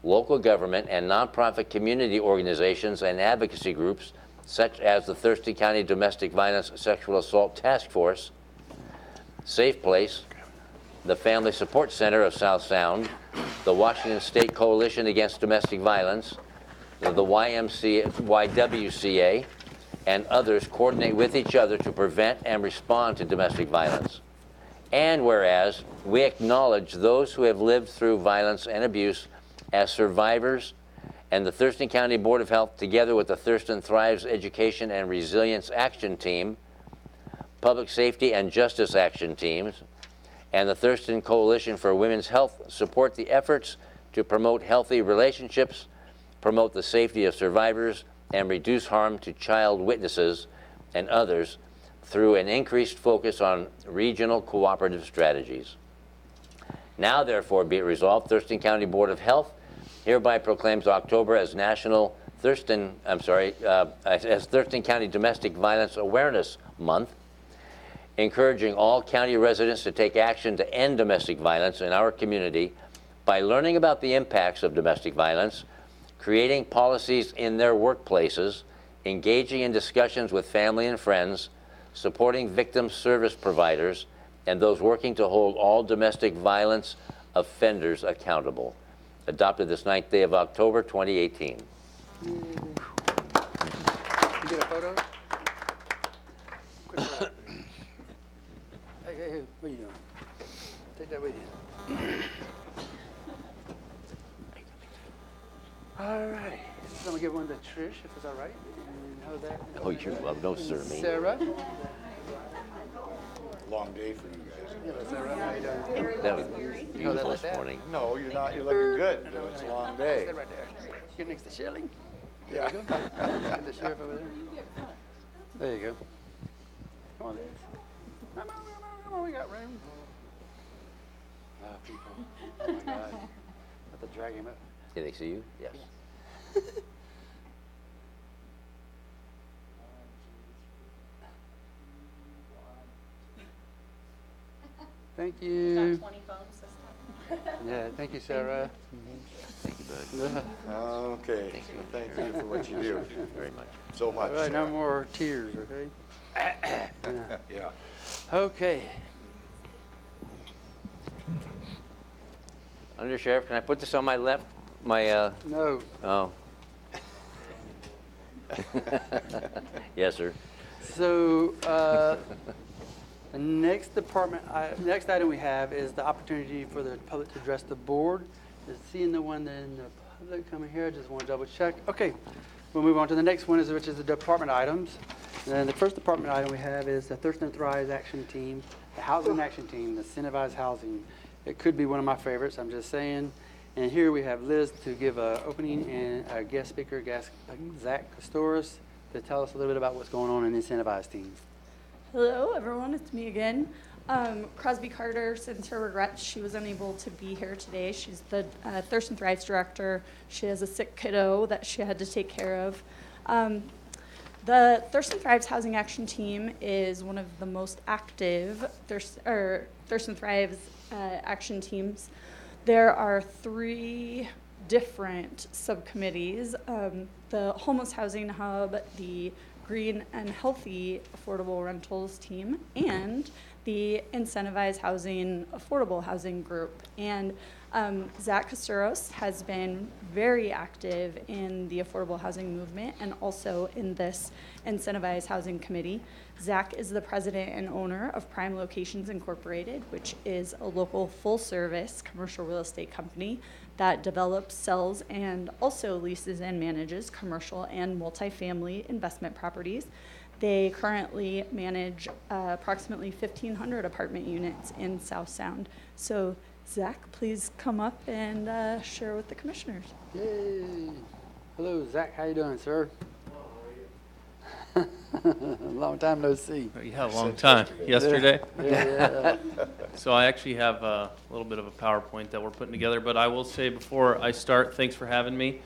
local government, and nonprofit community organizations and advocacy groups, such as the Thurston County Domestic Violence Sexual Assault Task Force, Safe Place, the Family Support Center of South Sound, the Washington State Coalition Against Domestic Violence, the YWCA, and others coordinate with each other to prevent and respond to domestic violence. And whereas we acknowledge those who have lived through violence and abuse as survivors, and the Thurston County Board of Health, together with the Thurston Thrives Education and Resilience Action Team, Public Safety and Justice Action Teams, and the Thurston Coalition for Women's Health, support the efforts to promote healthy relationships, promote the safety of survivors, and reduce harm to child witnesses and others through an increased focus on regional cooperative strategies. Now, therefore, be it resolved, Thurston County Board of Health hereby proclaims October as Thurston County Domestic Violence Awareness Month, encouraging all county residents to take action to end domestic violence in our community by learning about the impacts of domestic violence, creating policies in their workplaces, engaging in discussions with family and friends, supporting victim service providers, and those working to hold all domestic violence offenders accountable. Adopted this 9th day of October, 2018. You get a photo? Quick shot. Hey, what are you doing? Take that with you. All right. So I'm gonna give one to Trish, if it's all right. And how's that? Oh, you're welcome. Don't serve me. Sarah. Long day for you guys. Yeah, Sarah, how you doing? That was like beautiful this that? morning. No, you're not. You're looking good. It's a long day. Sit right there. Get next to Shelley. Yeah. There you go. And the sheriff over there. There you go. Come on, Liz. Come on, we got room. People. Oh my God. Have to drag him up. Did they see you? Yes. Thank you. 20 phones this time. Yeah, thank you, Sarah. Thank you, bud. Okay. Thank you for what you do. Very much. So much. All right, no more tears, okay? Yeah. Okay. Under Sheriff, can I put this on my left? My, No. oh. Yes, sir. So, the next next item we have is the opportunity for the public to address the board. Is seeing the one in the public coming here, I just want to double check. Okay, we'll move on to the next one, which is the department items. And the first department item we have is the Thurston Thrives Action Team, the Housing Action Team, the Incentivized Housing. It could be one of my favorites, I'm just saying. And here we have Liz to give an opening and a guest speaker, Zach Kostoris, to tell us a little bit about what's going on in the Incentivized Team. Hello, everyone. It's me again. Crosby Carter sends her regrets. She was unable to be here today. She's the Thurston Thrives director. She has a sick kiddo that she had to take care of. The Thurston Thrives Housing Action Team is one of the most active Thurston Thrives action teams. There are 3 different subcommittees, the Homeless Housing Hub, the Green and Healthy Affordable Rentals Team, and the Incentivized Housing Affordable Housing Group. And Zach Kostoris has been very active in the affordable housing movement and also in this Incentivized Housing Committee. Zach is the president and owner of Prime Locations Incorporated, which is a local full-service commercial real estate company that develops, sells, and also leases and manages commercial and multifamily investment properties. They currently manage approximately 1,500 apartment units in South Sound. So, Zach, please come up and share with the commissioners. Yay. Hello, Zach. How you doing, sir? Long time no see. Yeah, a long time. Yesterday? Yeah. So I actually have a little bit of a PowerPoint that we're putting together, but I will say before I start, thanks for having me.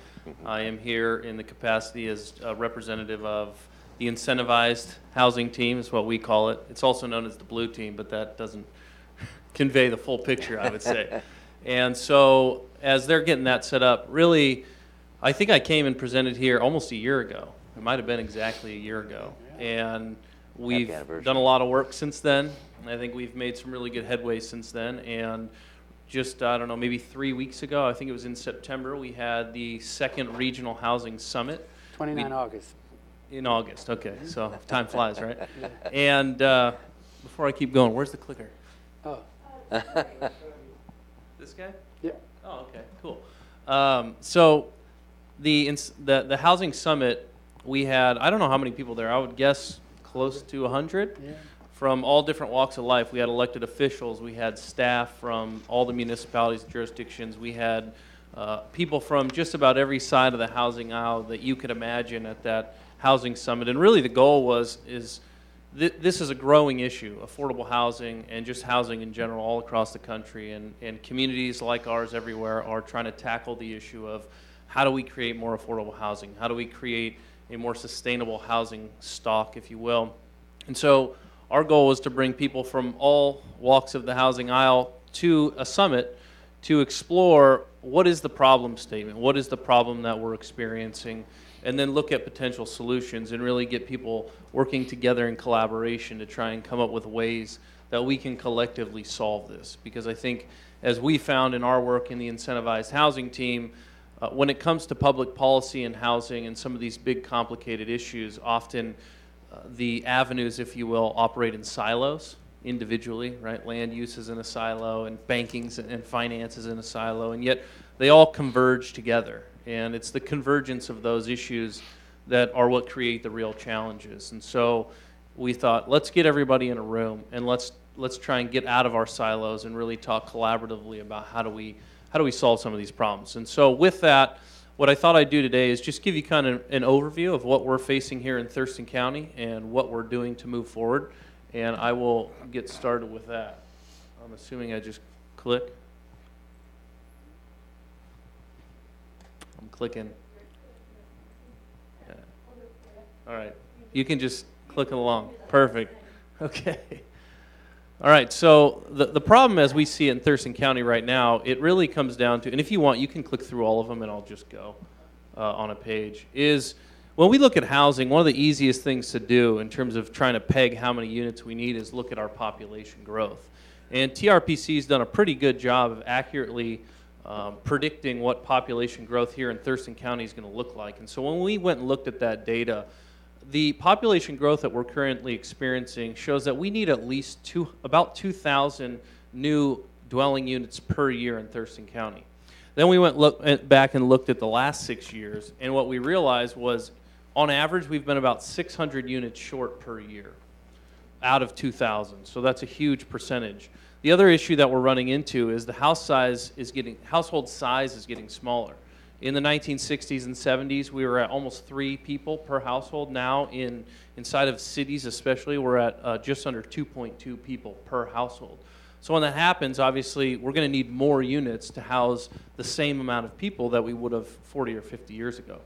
I am here in the capacity as a representative of the Incentivized Housing Team, is what we call it. It's also known as the Blue Team, but that doesn't convey the full picture, I would say. And so as they're getting that set up, really, I think I came and presented here almost a year ago. It might have been exactly a year ago. And we've done a lot of work since then. I think we've made some really good headway since then. And just, I don't know, maybe 3 weeks ago, I think it was in September, we had the 2nd Regional Housing Summit. 29 August. In August, okay. So time flies, right? And before I keep going, where's the clicker? Oh. This guy? Yeah. Oh, okay, cool. So the Housing Summit, we had, I don't know how many people there, I would guess close to 100 from all different walks of life. We had elected officials, we had staff from all the municipalities and jurisdictions, we had people from just about every side of the housing aisle that you could imagine at that Housing Summit. And really the goal is this is a growing issue, affordable housing and just housing in general all across the country. And communities like ours everywhere are trying to tackle the issue of how do we create more affordable housing? How do we create a more sustainable housing stock, if you will? And so our goal was to bring people from all walks of the housing aisle to a summit to explore what is the problem statement, what is the problem that we're experiencing, and then look at potential solutions and really get people working together in collaboration to try and come up with ways that we can collectively solve this. Because I think, as we found in our work in the Incentivized Housing Team, When it comes to public policy and housing and some of these big complicated issues, often the avenues, if you will, operate in silos individually, right? Land use is in a silo, and banking and finance is in a silo, and yet they all converge together. And it's the convergence of those issues that are what create the real challenges. And so we thought, let's get everybody in a room and let's try and get out of our silos and really talk collaboratively about how do we solve some of these problems. And so with that, what I thought I'd do today is just give you kind of an overview of what we're facing here in Thurston County and what we're doing to move forward. And I will get started with that. I'm assuming I just click. I'm clicking. Yeah. All right. You can just click along. Perfect. Okay. All right, so the problem as we see it in Thurston County right now, it really comes down to, and if you want, you can click through all of them and I'll just go on a page, is when we look at housing, one of the easiest things to do in terms of trying to peg how many units we need is look at our population growth. And TRPC has done a pretty good job of accurately predicting what population growth here in Thurston County is going to look like. And so when we went and looked at that data, the population growth that we're currently experiencing shows that we need at least about 2,000 new dwelling units per year in Thurston County. Then we went back and looked at the last 6 years, and what we realized was, on average, we've been about 600 units short per year out of 2,000. So that's a huge percentage. The other issue that we're running into is the household size is getting smaller. In the 1960s and 70s, we were at almost 3 people per household. Now, inside of cities especially, we're at just under 2.2 people per household. So when that happens, obviously, we're going to need more units to house the same amount of people that we would have 40 or 50 years ago.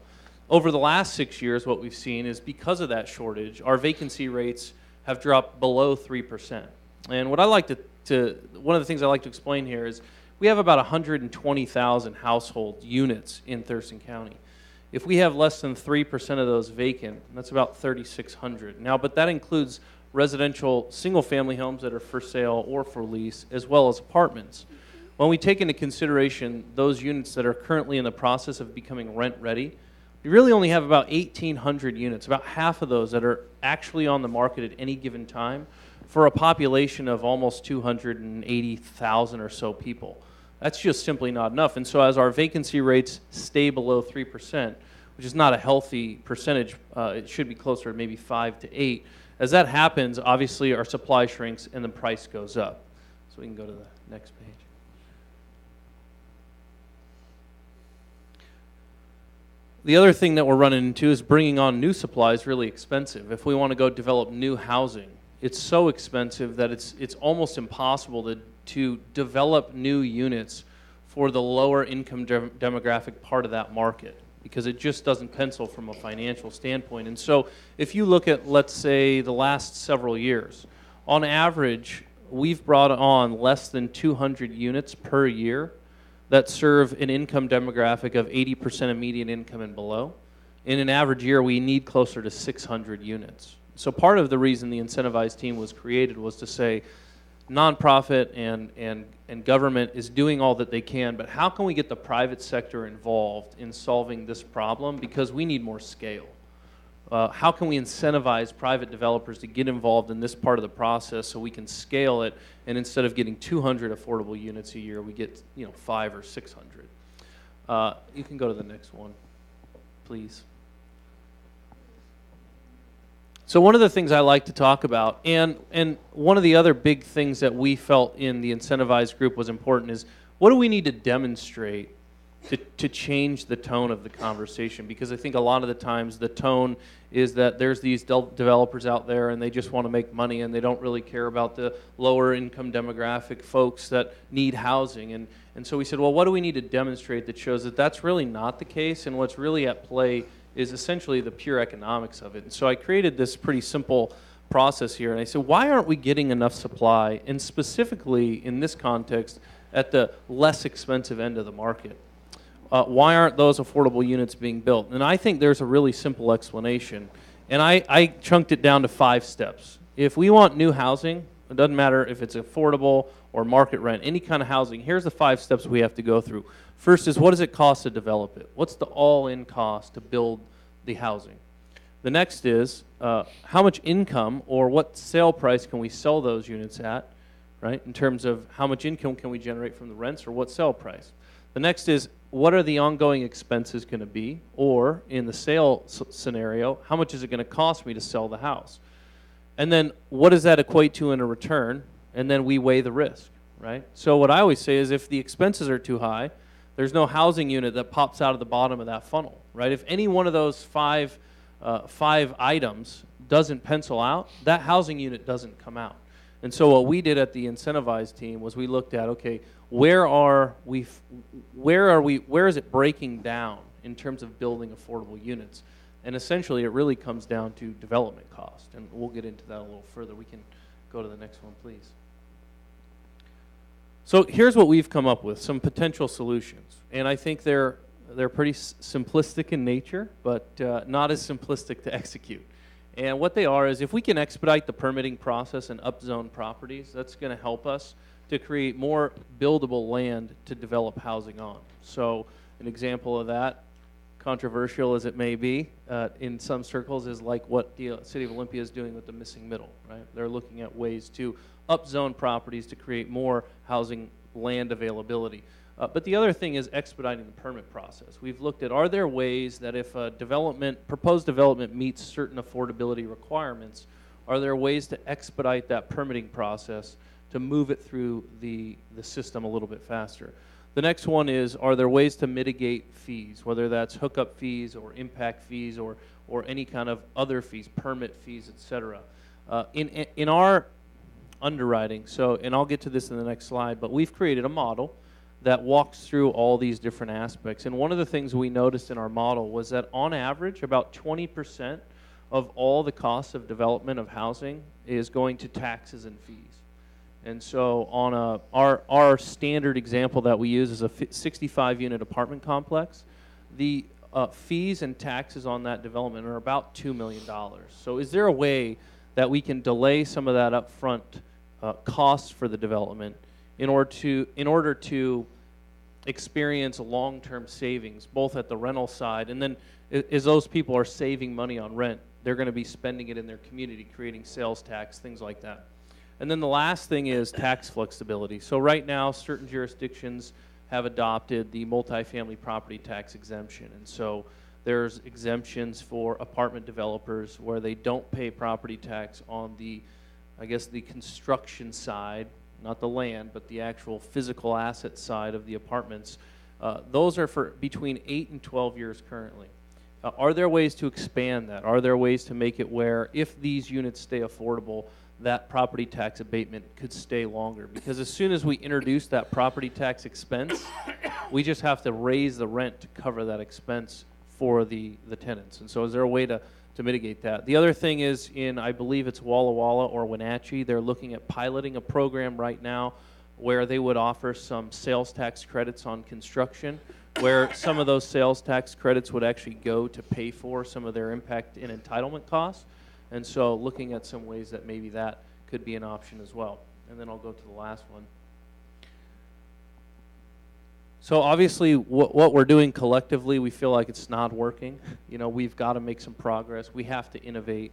Over the last 6 years, what we've seen is because of that shortage, our vacancy rates have dropped below 3%. And what I like one of the things I like to explain here is we have about 120,000 household units in Thurston County. If we have less than 3% of those vacant, that's about 3,600. Now, but that includes residential single-family homes that are for sale or for lease, as well as apartments. When we take into consideration those units that are currently in the process of becoming rent-ready, we really only have about 1,800 units, about half of those that are actually on the market at any given time, for a population of almost 280,000 or so people. That's just simply not enough. And so as our vacancy rates stay below 3%, which is not a healthy percentage, it should be closer to maybe 5 to 8. As that happens, obviously our supply shrinks and the price goes up. So we can go to the next page. The other thing that we're running into is bringing on new supply is really expensive. If we want to go develop new housing, it's so expensive that it's almost impossible to develop new units for the lower income demographic part of that market, because it just doesn't pencil from a financial standpoint. And so if you look at, let's say, the last several years, on average, we've brought on less than 200 units per year that serve an income demographic of 80% of median income and below. In an average year, we need closer to 600 units. So part of the reason the incentivized team was created was to say, nonprofit and government is doing all that they can, but how can we get the private sector involved in solving this problem? Because we need more scale. How can we incentivize private developers to get involved in this part of the process so we can scale it, and instead of getting 200 affordable units a year, we get 500 or 600. You can go to the next one, please. So one of the things I like to talk about, and one of the other big things that we felt in the incentivized group was important, is what do we need to demonstrate to change the tone of the conversation? Because I think a lot of the times the tone is that there's these developers out there and they just want to make money and they don't really care about the lower income demographic folks that need housing. And so we said, well, what do we need to demonstrate that shows that that's really not the case, and what's really at play is essentially the pure economics of it. And so I created this pretty simple process here, and I said, why aren't we getting enough supply, and specifically in this context, at the less expensive end of the market? Why aren't those affordable units being built? And I think there's a really simple explanation, and I chunked it down to 5 steps. If we want new housing, It doesn't matter if it's affordable or market rent, any kind of housing. Here's the 5 steps we have to go through. First is, what does it cost to develop it? What's the all-in cost to build the housing? The next is, how much income or what sale price can we sell those units at, right? In terms of how much income can we generate from the rents or what sale price. The next is, what are the ongoing expenses going to be? Or in the sale scenario, how much is it going to cost me to sell the house? And then what does that equate to in a return? And then we weigh the risk, right? So what I always say is, if the expenses are too high, there's no housing unit that pops out of the bottom of that funnel, right? If any one of those five items doesn't pencil out, that housing unit doesn't come out. And so what we did at the incentivized team was we looked at, okay, where is it breaking down in terms of building affordable units? And essentially, it really comes down to development cost. And we'll get into that a little further. We can go to the next one, please. So here's what we've come up with, some potential solutions. And I think they're pretty simplistic in nature, but not as simplistic to execute. And what they are is, if we can expedite the permitting process and upzone properties, that's going to help us to create more buildable land to develop housing on. So an example of that, controversial as it may be in some circles, is like what the City of Olympia is doing with the missing middle, right? They're looking at ways to upzone properties to create more housing land availability. But the other thing is expediting the permit process. We've looked at, are there ways that if a proposed development meets certain affordability requirements, are there ways to expedite that permitting process to move it through the system a little bit faster? The next one is, are there ways to mitigate fees, whether that's hookup fees or impact fees or any kind of other fees, permit fees, et cetera. In our underwriting, and I'll get to this in the next slide, but we've created a model that walks through all these different aspects. And one of the things we noticed in our model was that on average, about 20% of all the costs of development of housing is going to taxes and fees. And so on our standard example that we use is a 65-unit apartment complex. The fees and taxes on that development are about $2 million. So is there a way that we can delay some of that upfront costs for the development in order to experience long-term savings, both at the rental side, and then as those people are saving money on rent, they're going to be spending it in their community, creating sales tax, things like that. And then the last thing is tax flexibility. So right now, certain jurisdictions have adopted the multifamily property tax exemption. And so there's exemptions for apartment developers where they don't pay property tax on the construction side, not the land, but the actual physical asset side of the apartments. Those are for between 8 and 12 years currently. Are there ways to expand that? Are there ways to make it where if these units stay affordable, that property tax abatement could stay longer? Because as soon as we introduce that property tax expense, we just have to raise the rent to cover that expense for the tenants. And so is there a way to mitigate that? The other thing is, I believe it's Walla Walla or Wenatchee, they're looking at piloting a program right now where they would offer some sales tax credits on construction, where some of those sales tax credits would actually go to pay for some of their impact and entitlement costs. And so looking at some ways that maybe that could be an option as well. And then I'll go to the last one. So obviously what we're doing collectively, we feel like it's not working. We've got to make some progress. We have to innovate.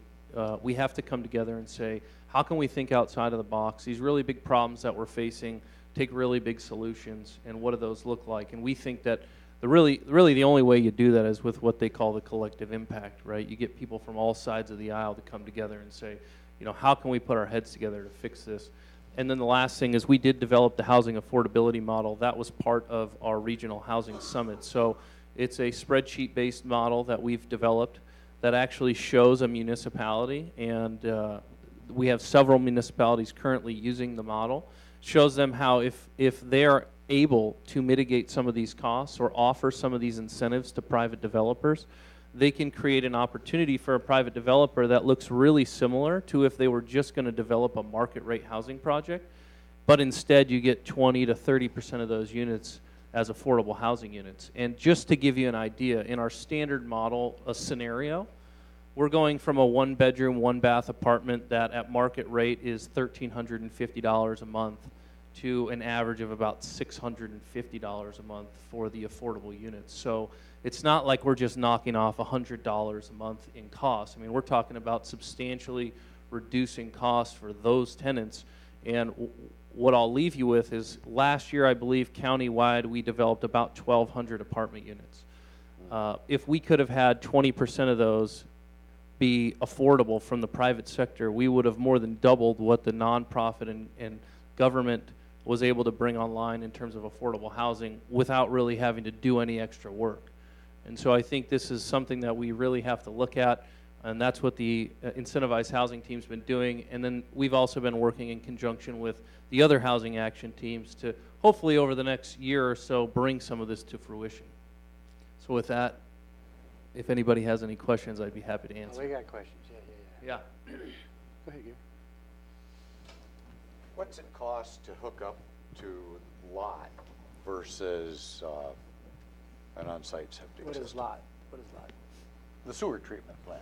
We have to come together and say, how can we think outside of the box? These really big problems that we're facing take really big solutions, and what do those look like? And we think that really the only way you do that is with what they call the collective impact, right? You get people from all sides of the aisle to come together and say, how can we put our heads together to fix this? And then the last thing is, we did develop the housing affordability model. That was part of our regional housing summit. So it's a spreadsheet-based model that we've developed that actually shows a municipality, and we have several municipalities currently using the model. Shows them how if they are able to mitigate some of these costs or offer some of these incentives to private developers, they can create an opportunity for a private developer that looks really similar to if they were just going to develop a market rate housing project, but instead you get 20 to 30% of those units as affordable housing units. And just to give you an idea, in our standard model, a scenario, we're going from a 1-bedroom, 1-bath apartment that at market rate is $1,350 a month to an average of about $650 a month for the affordable units. So it's not like we're just knocking off $100 a month in cost. I mean, we're talking about substantially reducing costs for those tenants. And what I'll leave you with is last year, I believe, countywide, we developed about 1,200 apartment units. If we could have had 20% of those be affordable from the private sector, we would have more than doubled what the nonprofit and government was able to bring online in terms of affordable housing without really having to do any extra work. And so I think this is something that we really have to look at, and that's what the incentivized housing team's been doing. And then we've also been working in conjunction with the other housing action teams to hopefully over the next year or so bring some of this to fruition. So with that, if anybody has any questions, I'd be happy to answer. We got questions. Yeah. Yeah. Go ahead, Gary. What's it cost to hook up to lot versus an on-site septic What system? is lot? What is lot? The sewer treatment plant.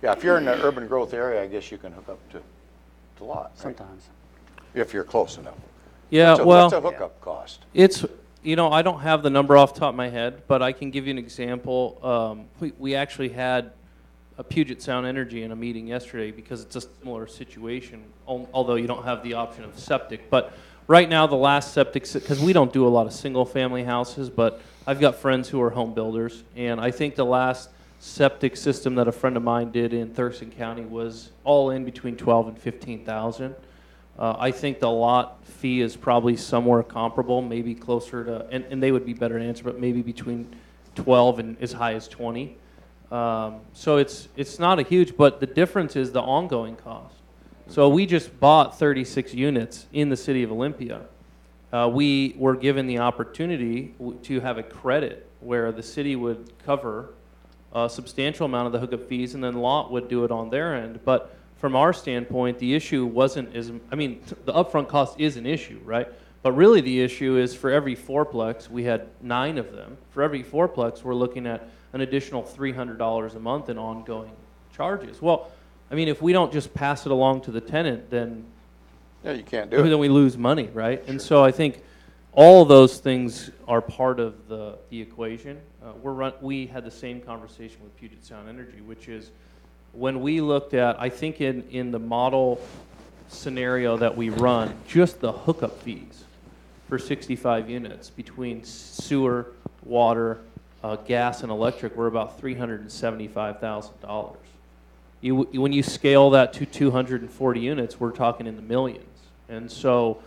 Yeah, if you're in the urban growth area, I guess you can hook up to lot, right? Sometimes. If you're close enough. Yeah, What's a hookup cost? It's, you know, I don't have the number off the top of my head, but I can give you an example. We actually had a Puget Sound Energy in a meeting yesterday because it's a similar situation, although you don't have the option of septic. But right now, the last septic, because we don't do a lot of single-family houses, but I've got friends who are home builders, and I think the last septic system that a friend of mine did in Thurston County was all in between $12,000 and $15,000. I think the lot fee is probably somewhere comparable, maybe closer to, and they would be better to answer, but maybe between 12 and as high as 20. So it's not a huge, but the difference is the ongoing cost. So we just bought 36 units in the city of Olympia. We were given the opportunity to have a credit where the city would cover a substantial amount of the hookup fees, and then lot would do it on their end. But from our standpoint, the issue wasn't as, I mean, the upfront cost is an issue, right? But really the issue is for every fourplex, we had 9 of them. For every fourplex, we're looking at an additional $300 a month in ongoing charges. Well, I mean, if we don't just pass it along to the tenant, then Yeah, you can't do it. then we lose money, right? And so I think all of those things are part of the equation. We had the same conversation with Puget Sound Energy, which is when we looked at, I think in the model scenario that we run, just the hookup fees for 65 units between sewer, water, gas, and electric were about $375,000. When you scale that to 240 units, we're talking in the millions. And so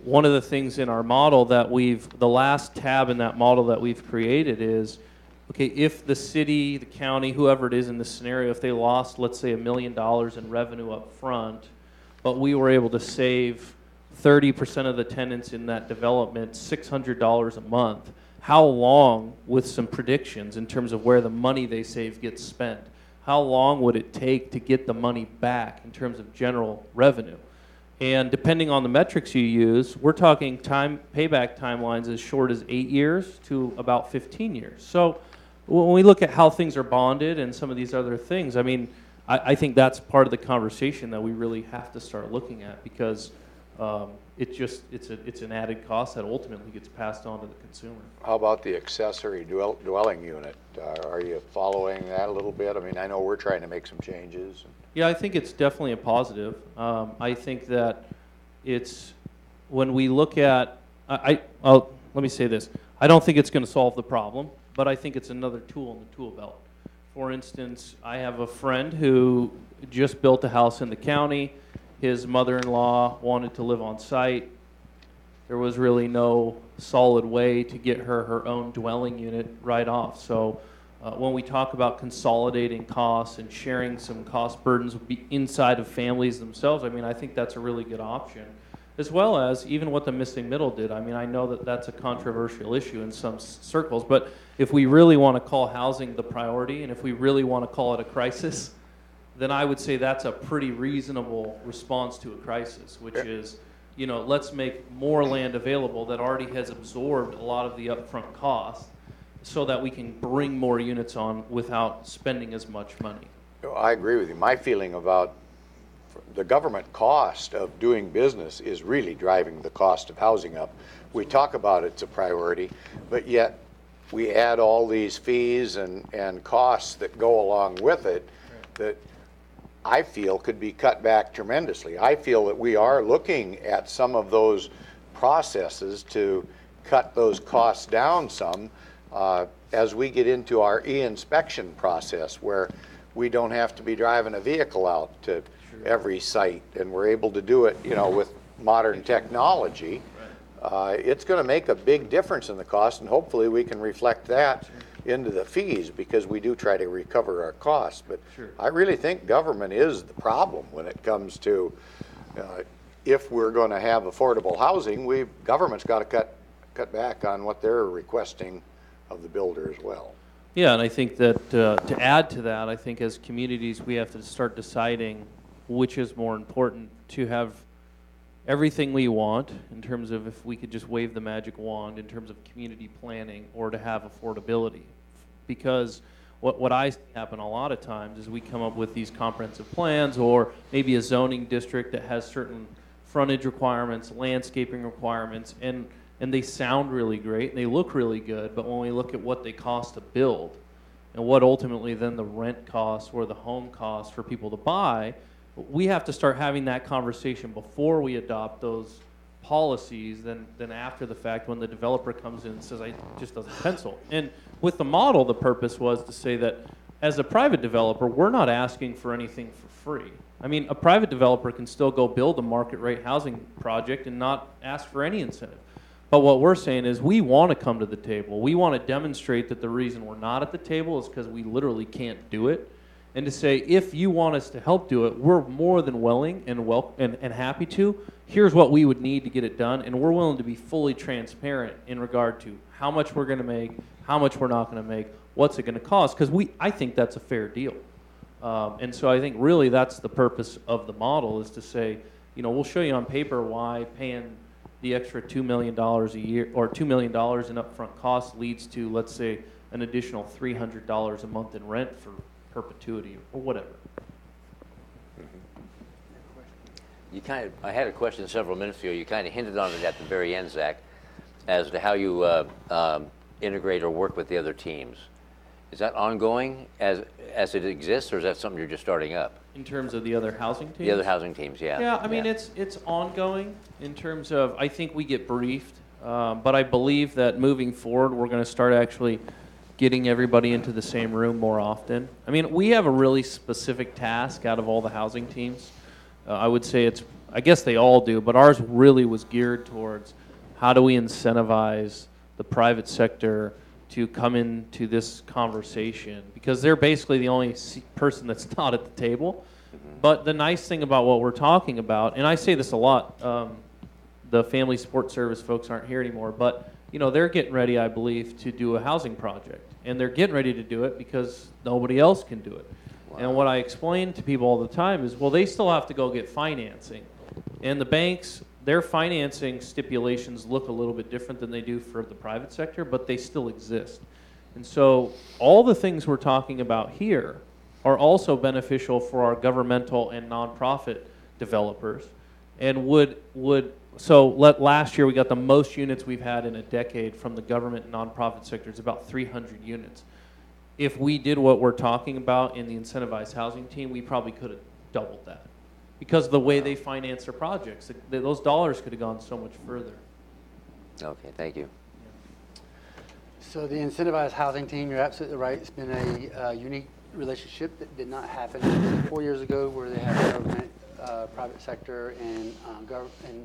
one of the things in our model that the last tab in that model that we've created is, okay, if the city, the county, whoever it is in this scenario, if they lost, let's say, $1 million in revenue up front, but we were able to save 30% of the tenants in that development $600 a month, how long, with some predictions in terms of where the money they save gets spent, how long would it take to get the money back in terms of general revenue? And depending on the metrics you use, we're talking payback timelines as short as 8 years to about 15 years. So when we look at how things are bonded and some of these other things, I mean, I think that's part of the conversation that we really have to start looking at, because it's an added cost that ultimately gets passed on to the consumer. How about the accessory dwelling unit? Are you following that a little bit? I mean, I know we're trying to make some changes. Yeah, I think it's definitely a positive. I think that it's, when we look at, let me say this. I don't think it's going to solve the problem, but I think it's another tool in the tool belt. For instance, I have a friend who just built a house in the county. His mother-in-law wanted to live on site. There was really no solid way to get her own dwelling unit right off. So when we talk about consolidating costs and sharing some cost burdens inside of families themselves, I mean, I think that's a really good option, as well as even what the missing middle did. I mean, I know that that's a controversial issue in some circles, but if we really want to call housing the priority, and if we really want to call it a crisis, then I would say that's a pretty reasonable response to a crisis, which is, you know, let's make more land available that already has absorbed a lot of the upfront costs so that we can bring more units on without spending as much money. I agree with you. My feeling about the government cost of doing business is really driving the cost of housing up. We talk about it's a priority, but yet we add all these fees and costs that go along with it that I feel could be cut back tremendously. I feel that we are looking at some of those processes to cut those costs down some as we get into our e-inspection process, where we don't have to be driving a vehicle out to every site, and we're able to do it, you know, with modern technology. It's going to make a big difference in the cost, and hopefully we can reflect that into the fees, because we do try to recover our costs. But I really think government is the problem when it comes to if we're going to have affordable housing, government's got to cut back on what they're requesting of the builder as well. Yeah, and I think that to add to that, I think as communities we have to start deciding which is more important, to have everything we want in terms of if we could just wave the magic wand in terms of community planning, or to have affordability. Because what I see happen a lot of times is we come up with these comprehensive plans, or maybe a zoning district that has certain frontage requirements, landscaping requirements, and they sound really great and they look really good, but when we look at what they cost to build and what ultimately then the rent costs or the home costs for people to buy, we have to start having that conversation before we adopt those policies than after the fact, when the developer comes in and says, it just doesn't pencil. And with the model, the purpose was to say that as a private developer, we're not asking for anything for free. I mean, a private developer can still go build a market rate housing project and not ask for any incentive. But what we're saying is we want to come to the table. We want to demonstrate that the reason we're not at the table is because we literally can't do it. And to say, if you want us to help do it, we're more than willing and happy to. Here's what we would need to get it done, and we're willing to be fully transparent in regard to how much we're going to make, how much we're not going to make, what's it going to cost, because I think that's a fair deal. And so I think really that's the purpose of the model, is to say, we'll show you on paper why paying the extra $2 million a year or $2 million in upfront costs leads to, let's say, an additional $300 a month in rent for perpetuity or whatever. I had a question several minutes ago. You kind of hinted on it at the very end, Zach, as to how you integrate or work with the other teams. Is that ongoing as it exists, or is that something you're just starting up? In terms of the other housing teams? The other housing teams, yeah. Yeah, I mean, it's ongoing in terms of, I think we get briefed, but I believe that moving forward, we're going to start actually getting everybody into the same room more often. I mean, we have a really specific task out of all the housing teams. I would say I guess they all do, but ours really was geared towards how do we incentivize the private sector to come into this conversation, because they're basically the only person that's not at the table. But the nice thing about what we're talking about, and I say this a lot, the Family Support Service folks aren't here anymore, but they're getting ready, I believe, to do a housing project. And they're getting ready to do it because nobody else can do it. Wow. And what I explain to people all the time is, well, they still have to go get financing. And the banks, their financing stipulations look a little bit different than they do for the private sector, but they still exist. And so all the things we're talking about here are also beneficial for our governmental and nonprofit developers, and last year we got the most units we've had in a decade from the government and nonprofit sectors, about 300 units. If we did what we're talking about in the incentivized housing team, we probably could have doubled that, because of the way they finance their projects. Those dollars could have gone so much further. Okay, thank you. So the incentivized housing team, you're absolutely right. It's been a unique relationship that did not happen 4 years ago, where they had government, private sector, and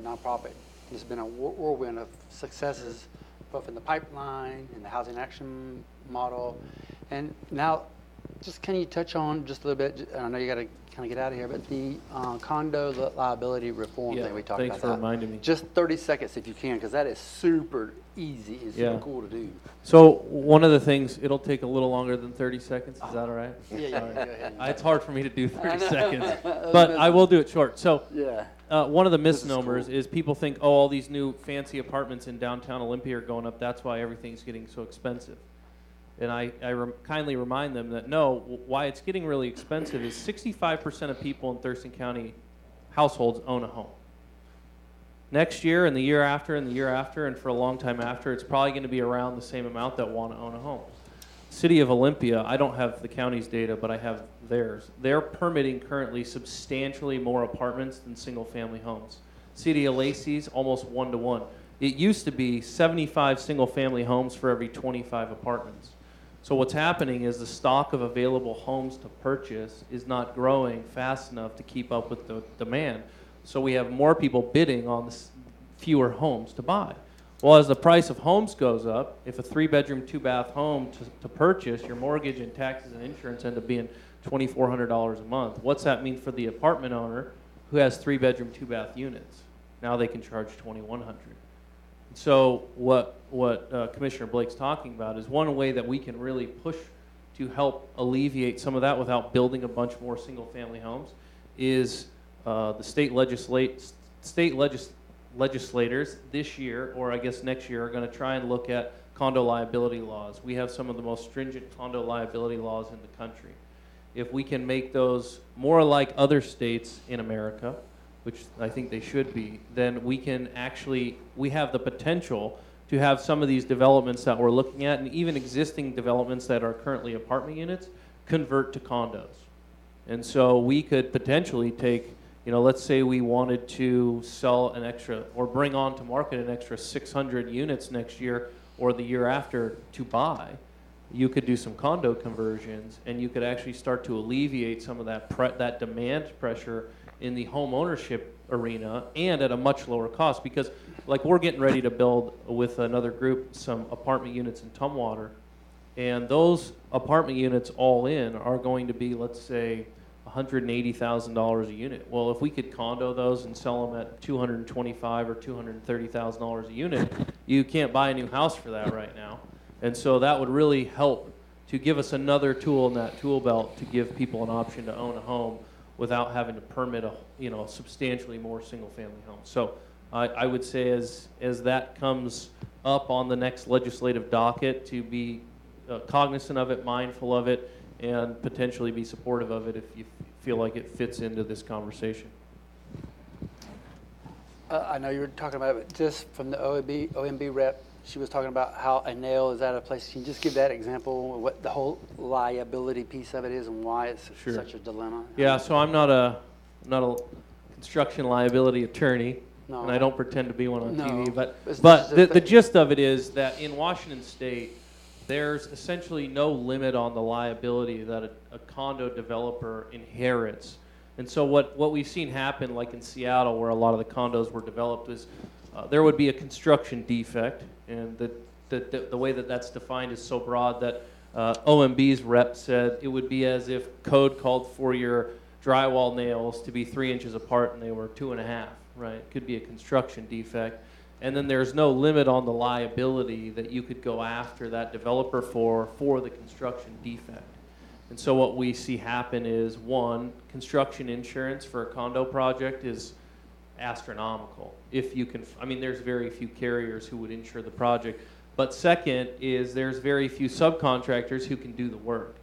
nonprofit. It's been a whirlwind of successes, both in the pipeline and the housing action model. And now, just can you touch on just a little bit? I know you got to kind of get out of here, but the condo liability reform thing we talked about. Thanks for reminding me. Just 30 seconds if you can, because that is super easy. It's super cool to do. So one of the things, it'll take a little longer than 30 seconds. Is that all right? Yeah, go ahead. It's hard for me to do 30 seconds, but I will do it short. So one of the misnomers is people think, all these new fancy apartments in downtown Olympia are going up. That's why everything's getting so expensive. And I kindly remind them that no, why it's getting really expensive is 65% of people in Thurston County households own a home. Next year and the year after and the year after and for a long time after, it's probably going to be around the same amount that want to own a home. City of Olympia, I don't have the county's data, but I have theirs. They're permitting currently substantially more apartments than single-family homes. City of Lacey's almost 1-to-1. It used to be 75 single-family homes for every 25 apartments. So what's happening is the stock of available homes to purchase is not growing fast enough to keep up with the demand. So we have more people bidding on fewer homes to buy. Well, as the price of homes goes up, if a 3-bedroom, 2-bath home to purchase, your mortgage and taxes and insurance end up being $2,400 a month. What's that mean for the apartment owner who has 3-bedroom, 2-bath units? Now they can charge $2,100. So what Commissioner Blake's talking about is one way that we can really push to help alleviate some of that without building a bunch more single-family homes is the state legislators this year, or I guess next year, are going to try and look at condo liability laws. We have some of the most stringent condo liability laws in the country. If we can make those more like other states in America, which I think they should be, then we have the potential to have some of these developments that we're looking at, and even existing developments that are currently apartment units, convert to condos. And so we could potentially take, let's say we wanted to sell an extra, or bring on to market an extra 600 units next year or the year after to buy. You could do some condo conversions, and you could actually start to alleviate some of that demand pressure in the home ownership arena, and at a much lower cost, because like we're getting ready to build with another group some apartment units in Tumwater, and those apartment units all in are going to be, let's say, $180,000 a unit. Well, if we could condo those and sell them at $225,000 or $230,000 a unit, you can't buy a new house for that right now. And so that would really help to give us another tool in that tool belt to give people an option to own a home without having to permit substantially more single-family homes. So I would say as that comes up on the next legislative docket, to be cognizant of it, mindful of it, and potentially be supportive of it if you feel like it fits into this conversation. I know you were talking about it just from the OMB rep. She was talking about how a nail is out of place. Can you just give that example, what the whole liability piece of it is and why it's such a dilemma? Yeah, so I'm not a construction liability attorney, and I don't pretend to be one on TV. But the gist of it is that in Washington State, there's essentially no limit on the liability that a condo developer inherits. And so what we've seen happen, like in Seattle, where a lot of the condos were developed, is there would be a construction defect, and the way that that's defined is so broad that OMB's rep said it would be as if code called for your drywall nails to be 3 inches apart and they were 2.5, right? It could be a construction defect. And then there's no limit on the liability that you could go after that developer for the construction defect. And so what we see happen is, one, construction insurance for a condo project is astronomical. If you can, there's very few carriers who would insure the project. But second is there's very few subcontractors who can do the work,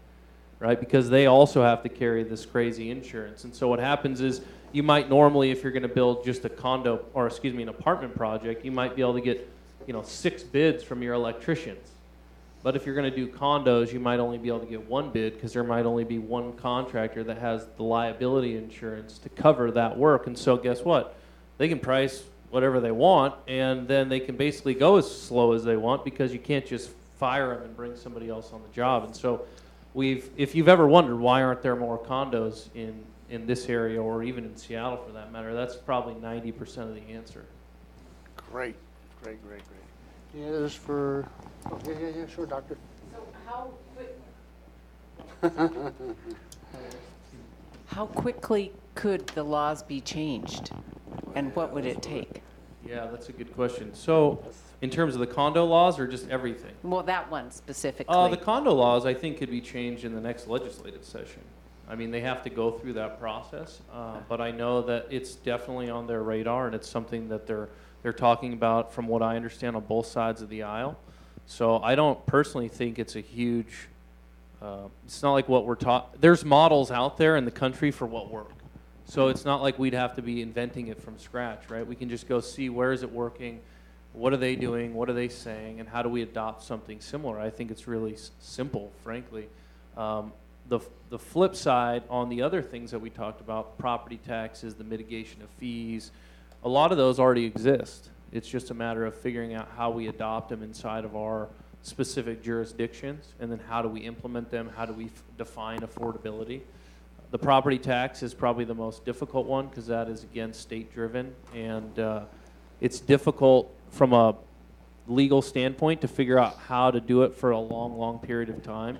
right? Because they also have to carry this crazy insurance. And so what happens is, you might normally, if you're going to build just a condo, or an apartment project, you might be able to get, 6 bids from your electricians. But if you're going to do condos, you might only be able to get 1 bid because there might only be 1 contractor that has the liability insurance to cover that work. And so guess what? They can price whatever they want, and then they can basically go as slow as they want because you can't just fire them and bring somebody else on the job. And so if you've ever wondered why aren't there more condos in this area, or even in Seattle for that matter, that's probably 90% of the answer. Great. Yeah, there's for, yeah, sure, doctor. So how quickly could the laws be changed, and what would it take? Yeah, that's a good question. So in terms of the condo laws or just everything? Well, that one specifically. The condo laws, I think, could be changed in the next legislative session. They have to go through that process, but I know that it's definitely on their radar, and it's something that they're talking about, from what I understand, on both sides of the aisle. So I don't personally think it's a huge, it's not like what we're taught. There's models out there in the country for what work. So it's not like we'd have to be inventing it from scratch, right? We can just go see where is it working, what are they doing, what are they saying, and how do we adopt something similar? I think it's really simple, frankly. The flip side on the other things that we talked about, property taxes, the mitigation of fees, a lot of those already exist. It's just a matter of figuring out how we adopt them inside of our specific jurisdictions, and then how do we implement them, how do we define affordability. The property tax is probably the most difficult one because that is, again, state-driven, and it's difficult from a legal standpoint to figure out how to do it for a long, long period of time,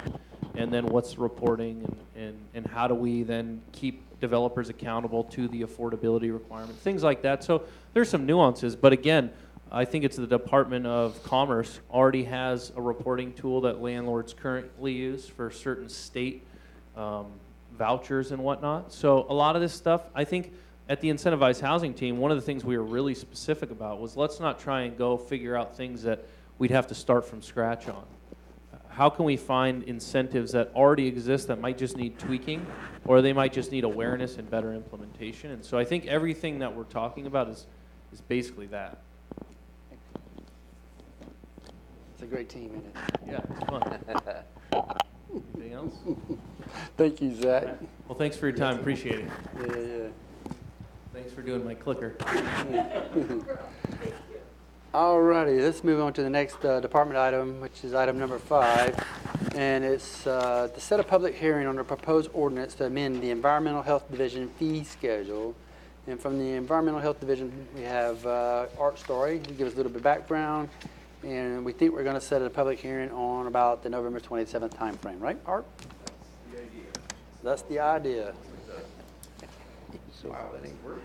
and then what's the reporting, and how do we then keep developers accountable to the affordability requirement, things like that. So there's some nuances, but again, I think it's the Department of Commerce already has a reporting tool that landlords currently use for certain state vouchers and whatnot. So a lot of this stuff, I think at the incentivized housing team, one of the things we were really specific about was let's not try and go figure out things that we'd have to start from scratch on. How can we find incentives that already exist that might just need tweaking, or they might just need awareness and better implementation? And so I think everything that we're talking about is basically that. It's a great team, isn't it? Yeah, it's fun. Anything else? Thank you, Zach. Well, thanks for your time. Appreciate it. Yeah. Thanks for doing my clicker. All righty, let's move on to the next department item, which is item number 5. And it's to set a public hearing on a proposed ordinance to amend the Environmental Health Division fee schedule. And from the Environmental Health Division, we have Art Story, who gives us a little bit of background. And we think we're going to set a public hearing on about the November 27th time frame, right, Art? That's the idea. Wow, that ain't working.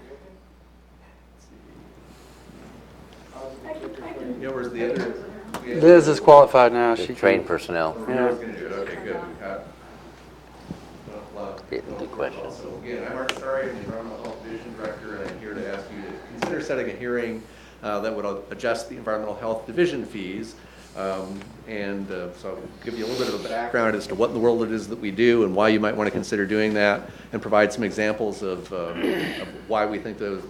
Yeah, where's the other? Liz is qualified now. The trained personnel. Yeah. Okay, good. Good question. So again, I'm Art Story, I'm the Environmental Health Division Director, and I'm here to ask you to consider setting a hearing that would adjust the Environmental Health Division fees. So I'll give you a little bit of a background as to what in the world it is that we do and why you might want to consider doing that, and provide some examples of why we think a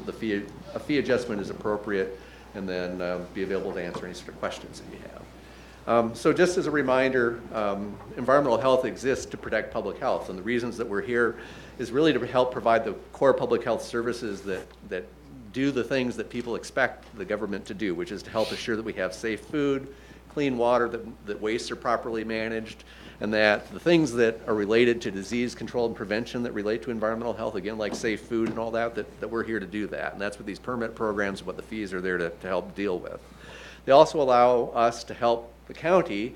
fee adjustment is appropriate, and then be available to answer any sort of questions that you have. So just as a reminder, environmental health exists to protect public health, and the reasons that we're here is really to help provide the core public health services that do the things that people expect the government to do, which is to help assure that we have safe food, clean water, that wastes are properly managed, and that the things that are related to disease control and prevention that relate to environmental health, again, like safe food and all that we're here to do that. And that's what these permit programs, what the fees are there to help deal with. They also allow us to help the county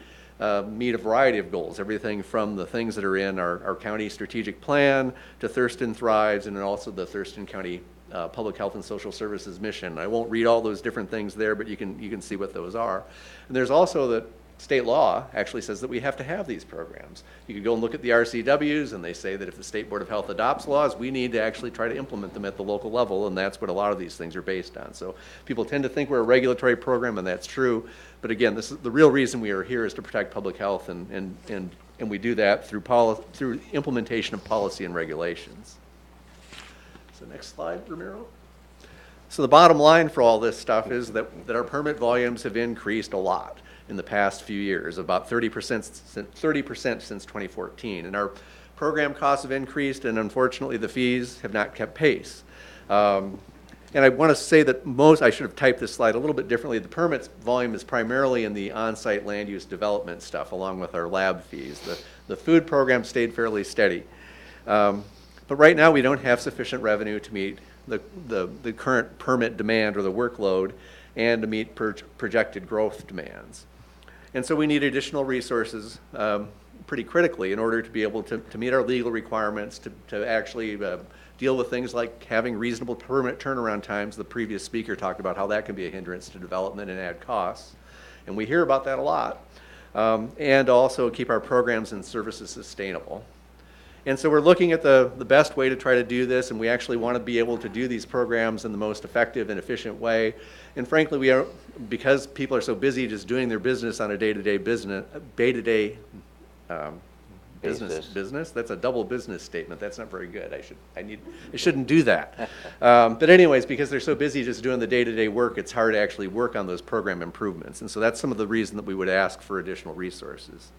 meet a variety of goals, everything from the things that are in our county strategic plan to Thurston Thrives, and then also the Thurston County Public Health and Social Services mission. I won't read all those different things there, but you can see what those are. And there's also the state law actually says that we have to have these programs. You can go and look at the RCWs, and they say that if the State Board of Health adopts laws, we need to actually try to implement them at the local level, and that's what a lot of these things are based on. So people tend to think we're a regulatory program, and that's true. But again, this is the real reason we are here, is to protect public health, and we do that through implementation of policy and regulations. So next slide, Ramiro. So the bottom line for all this stuff is that our permit volumes have increased a lot in the past few years, about 30% since 2014. And our program costs have increased, and unfortunately the fees have not kept pace. And I want to say that I should have typed this slide a little bit differently. The permits volume is primarily in the on-site land use development stuff, along with our lab fees. The food program stayed fairly steady. But right now we don't have sufficient revenue to meet the current permit demand or the workload, and to meet projected growth demands. And so we need additional resources pretty critically in order to be able to meet our legal requirements, to actually deal with things like having reasonable permit turnaround times. The previous speaker talked about how that can be a hindrance to development and add costs. And we hear about that a lot. And also keep our programs and services sustainable. And so we're looking at the best way to try to do this, and we actually want to be able to do these programs in the most effective and efficient way. And frankly, we are, because people are so busy just doing their business on a day-to-day business, business. That's a double business statement. That's not very good. I shouldn't do that. But anyways, because they're so busy just doing the day-to-day work, it's hard to actually work on those program improvements. And so that's some of the reason that we would ask for additional resources.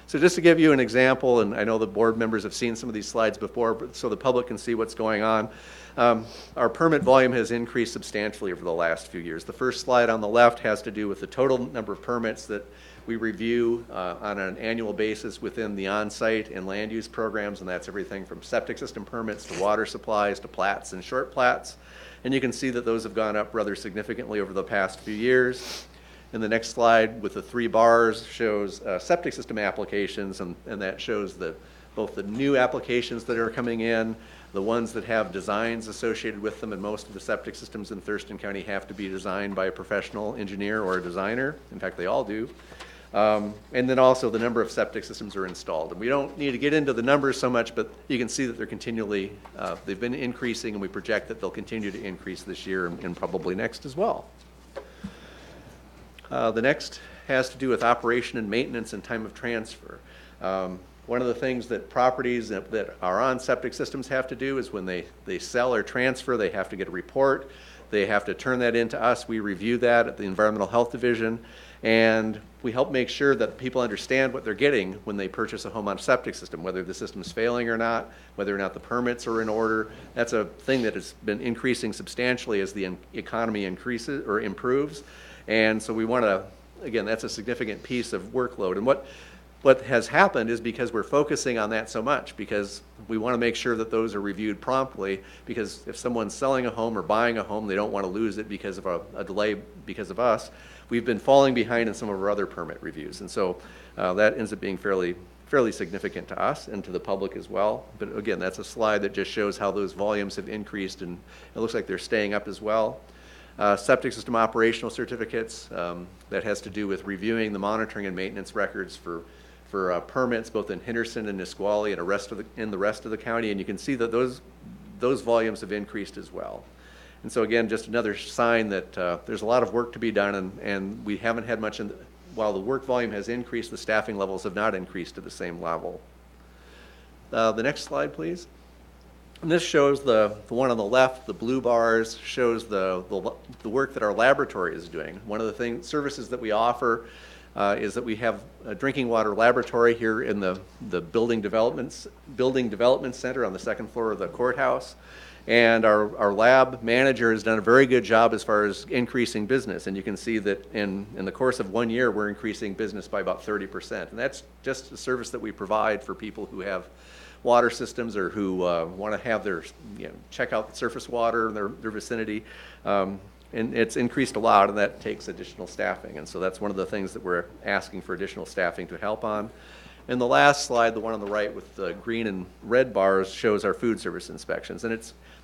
So just to give you an example, and I know the board members have seen some of these slides before, but so the public can see what's going on. Our permit volume has increased substantially over the last few years. The first slide on the left has to do with the total number of permits that we review on an annual basis within the on-site and land use programs, and that's everything from septic system permits to water supplies to plats and short plats. And you can see that those have gone up rather significantly over the past few years. And the next slide with the 3 bars shows septic system applications, and that shows both the new applications that are coming in, the ones that have designs associated with them, and most of the septic systems in Thurston County have to be designed by a professional engineer or a designer. In fact, they all do. And then also the number of septic systems are installed. And we don't need to get into the numbers so much, but you can see that they're continually, they've been increasing, and we project that they'll continue to increase this year and probably next as well. The next has to do with operation and maintenance and time of transfer. One of the things that properties that are on septic systems have to do is when they sell or transfer, they have to get a report. They have to turn that into us. We review that at the Environmental Health Division, and we help make sure that people understand what they're getting when they purchase a home on a septic system, whether the system's failing or not, whether or not the permits are in order. That's a thing that has been increasing substantially as the economy increases or improves. And so we want to, again, that's a significant piece of workload. And what has happened is because we're focusing on that so much, because we want to make sure that those are reviewed promptly, because if someone's selling a home or buying a home, they don't want to lose it because of a delay because of us. We've been falling behind in some of our other permit reviews. And so that ends up being fairly significant to us and to the public as well. But again, that's a slide that just shows how those volumes have increased, and it looks like they're staying up as well. Septic system operational certificates, that has to do with reviewing the monitoring and maintenance records for permits both in Henderson and Nisqually and in the rest of the county, and you can see that those volumes have increased as well. And so again, just another sign that there's a lot of work to be done, and we haven't had much while the work volume has increased, the staffing levels have not increased to the same level. The next slide, please. And this shows the one on the left, the blue bars, shows the work that our laboratory is doing. One of the services that we offer is that we have a drinking water laboratory here in the building development center on the second floor of the courthouse. And our lab manager has done a very good job as far as increasing business. And you can see that in the course of 1 year, we're increasing business by about 30%. And that's just a service that we provide for people who have water systems or who want to have their, check out the surface water in their vicinity. And it's increased a lot, and that takes additional staffing. And so that's one of the things that we're asking for additional staffing to help on. And the last slide, the one on the right with the green and red bars, shows our food service inspections. And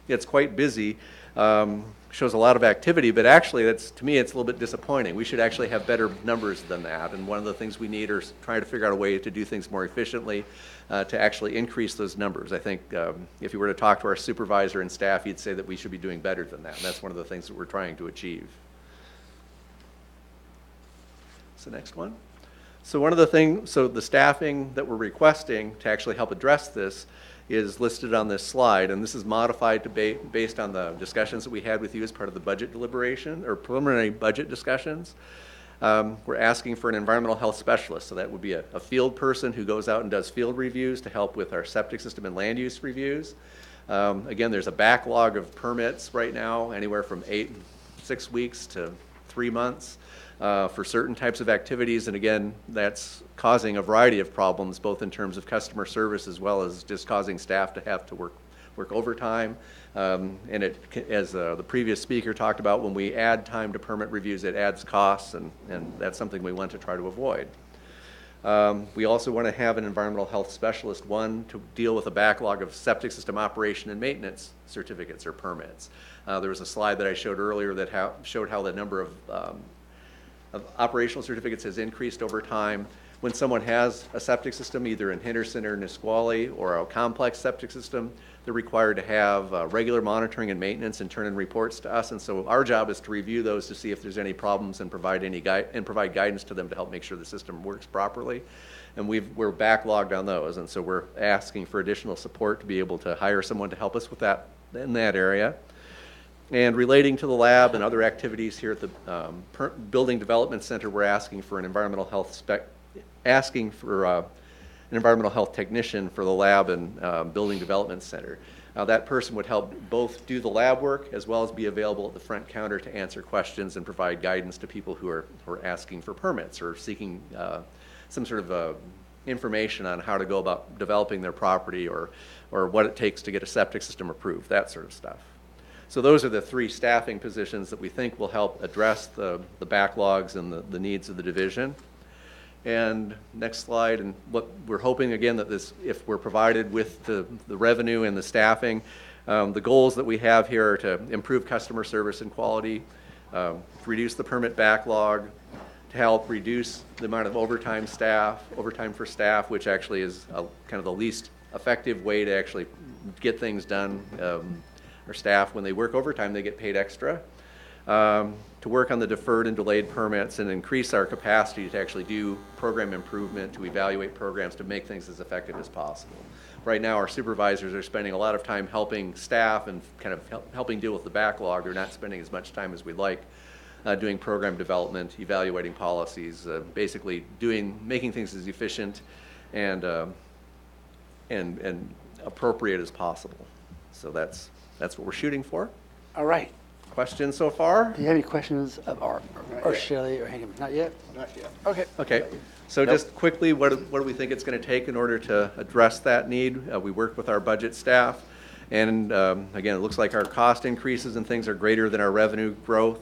it's quite busy, shows a lot of activity, but actually to me it's a little bit disappointing. We should actually have better numbers than that, and one of the things we need is trying to figure out a way to do things more efficiently to actually increase those numbers. I think if you were to talk to our supervisor and staff, he'd say that we should be doing better than that, and that's one of the things that we're trying to achieve. So next one. So one of the things, the staffing that we're requesting to actually help address this is listed on this slide, and this is modified to based on the discussions that we had with you as part of the budget deliberation or preliminary budget discussions. We're asking for an environmental health specialist, so that would be a field person who goes out and does field reviews to help with our septic system and land use reviews. Again, there's a backlog of permits right now, anywhere from 6 weeks to 3 months. For certain types of activities, and again, that's causing a variety of problems, both in terms of customer service as well as just causing staff to have to work overtime. And as the previous speaker talked about, when we add time to permit reviews, it adds costs, and that's something we want to try to avoid. We also want to have an environmental health specialist, one to deal with a backlog of septic system operation and maintenance certificates or permits. There was a slide that I showed earlier that showed how the number of operational certificates has increased over time. when someone has a septic system, either in Henderson or Nisqually, or a complex septic system, they're required to have regular monitoring and maintenance and turn in reports to us. And so our job is to review those to see if there's any problems and provide guidance to them to help make sure the system works properly. And we're backlogged on those, and so we're asking for additional support to be able to hire someone to help us with that in that area. And relating to the lab and other activities here at the Building Development Center, we're asking for an environmental health technician for the lab and Building Development Center. That person would help both do the lab work as well as be available at the front counter to answer questions and provide guidance to people who are asking for permits or seeking some sort of information on how to go about developing their property or what it takes to get a septic system approved, that sort of stuff. So those are the 3 staffing positions that we think will help address the backlogs and the needs of the division. And next slide, and what we're hoping again that this, if we're provided with the revenue and the staffing, the goals that we have here are to improve customer service and quality, to reduce the permit backlog, to help reduce the amount of overtime for staff, which actually is kind of the least effective way to actually get things done. Our staff, when they work overtime, they get paid extra. To work on the deferred and delayed permits and increase our capacity to actually do program improvement, to evaluate programs, to make things as effective as possible. Right now, our supervisors are spending a lot of time helping staff and kind of helping deal with the backlog. They're not spending as much time as we'd like doing program development, evaluating policies, basically making things as efficient and appropriate as possible. So that's what we're shooting for. All right. Questions so far? Do you have any questions of Art or Shelley or Hingham? Not yet? Not yet. Okay. Okay. So just quickly, what do we think it's going to take in order to address that need? We work with our budget staff, and again, it looks like our cost increases and things are greater than our revenue growth.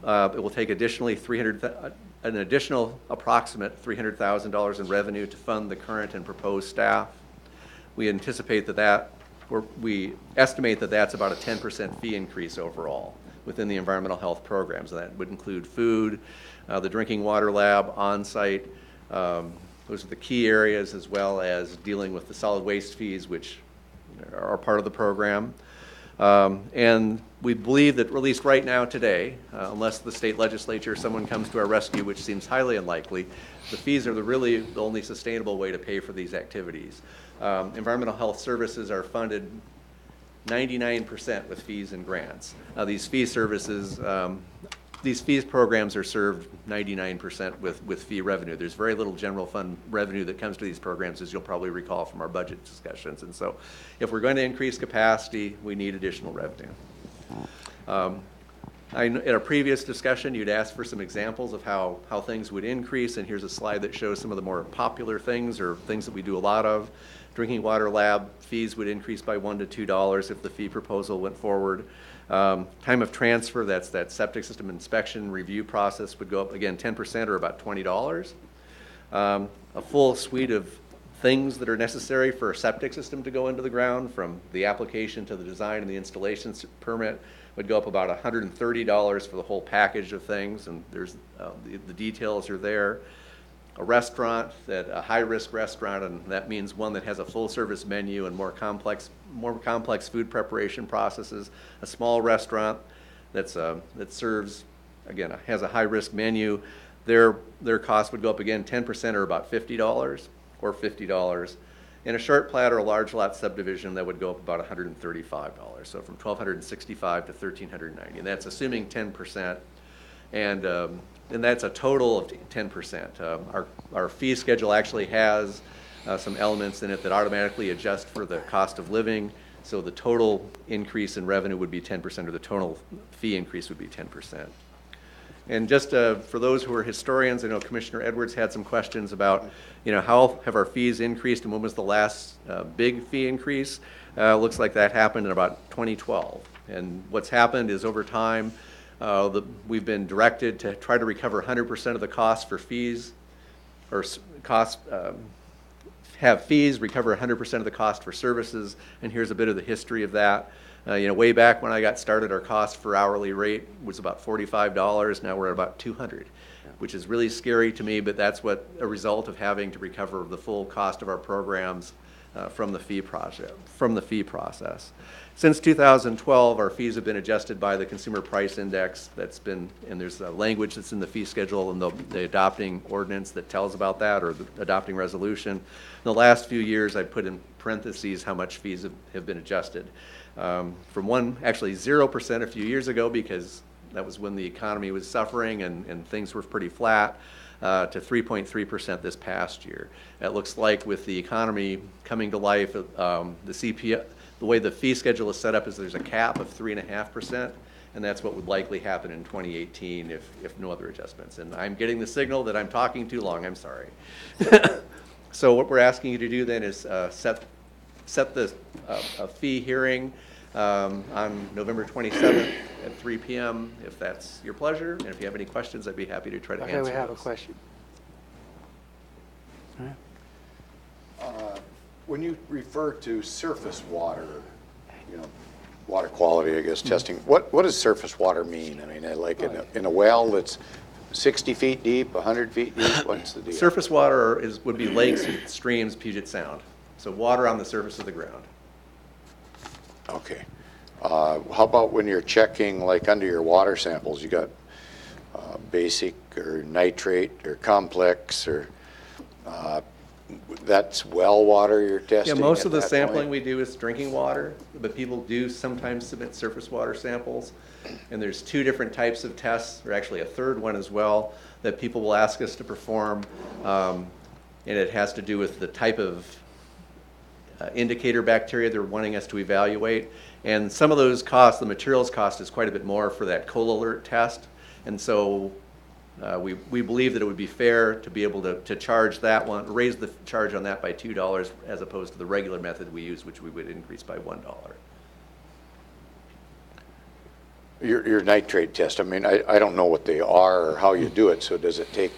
It will take an additional approximate $300,000 in revenue to fund the current and proposed staff. We anticipate we estimate that that's about a 10% fee increase overall within the environmental health programs. And that would include food, the drinking water lab, on-site. Those are the key areas, as well as dealing with the solid waste fees, which are part of the program. And we believe that, at least right now today, unless the state legislature, someone comes to our rescue, which seems highly unlikely, the fees are really the only sustainable way to pay for these activities. Environmental health services are funded 99% with fees and grants. These fees programs are served 99% with fee revenue. There's very little general fund revenue that comes to these programs, as you'll probably recall from our budget discussions. And so if we're going to increase capacity, we need additional revenue. In a previous discussion, you'd asked for some examples of how things would increase, and here's a slide that shows some of the more popular things or things that we do a lot of. Drinking water lab fees would increase by $1 to $2 if the fee proposal went forward. Time of transfer, that's that septic system inspection review process, would go up again 10% or about $20. A full suite of things that are necessary for a septic system to go into the ground, from the application to the design and the installation permit, would go up about $130 for the whole package of things, and there's the details are there. A restaurant, a high-risk restaurant, and that means one that has a full-service menu and more complex food preparation processes. A small restaurant that serves, again, has a high-risk menu. Their cost would go up again 10% or about $50 or $50. In a short plat or a large lot subdivision, that would go up about $135. So from $1,265 to $1,390, and that's assuming 10%. And that's a total of 10%. Our fee schedule actually has some elements in it that automatically adjust for the cost of living. So the total increase in revenue would be 10%, or the total fee increase would be 10%. And just for those who are historians, I know Commissioner Edwards had some questions about, how have our fees increased and when was the last big fee increase? Looks like that happened in about 2012. And what's happened is, over time, we've been directed to try to recover 100% of the cost for fees, or have fees recover 100% of the cost for services. And here's a bit of the history of that. Way back when I got started, our cost for hourly rate was about $45. Now we're at about $200, which is really scary to me, but that's a result of having to recover the full cost of our programs from the fee process. Since 2012, our fees have been adjusted by the Consumer Price Index and there's a language that's in the fee schedule and the adopting ordinance that tells about that, or the adopting resolution. In the last few years, I put in parentheses how much fees have been adjusted. From 0% a few years ago, because that was when the economy was suffering and things were pretty flat, to 3.3% this past year. It looks like with the economy coming to life, the way the fee schedule is set up is there's a cap of 3.5%, and that's what would likely happen in 2018 if no other adjustments. And I'm getting the signal that I'm talking too long. I'm sorry. So what we're asking you to do then is set the fee hearing on November 27th at 3 p.m. if that's your pleasure. And if you have any questions, I'd be happy to try to answer those. Okay, we have a question. When you refer to surface water, water quality, I guess, testing, what does surface water mean? I mean, like in a well that's 60 feet deep, 100 feet deep, what's the deal? Surface water would be lakes, streams, Puget Sound. So water on the surface of the ground. Okay. How about when you're checking, like under your water samples, you got basic or nitrate or complex or that's well water you're testing? Yeah, most of the sampling point? we do is drinking water, but people do sometimes submit surface water samples. And there's two different types of tests, or actually a third one as well, that people will ask us to perform. And it has to do with the type of indicator bacteria they're wanting us to evaluate. And some of those costs, the materials cost is quite a bit more for that coal alert test. And so we believe that it would be fair to be able to charge that one, raise the charge on that by $2 as opposed to the regular method we use, which we would increase by $1. Your nitrate test, I mean, I don't know what they are or how you do it, so does it take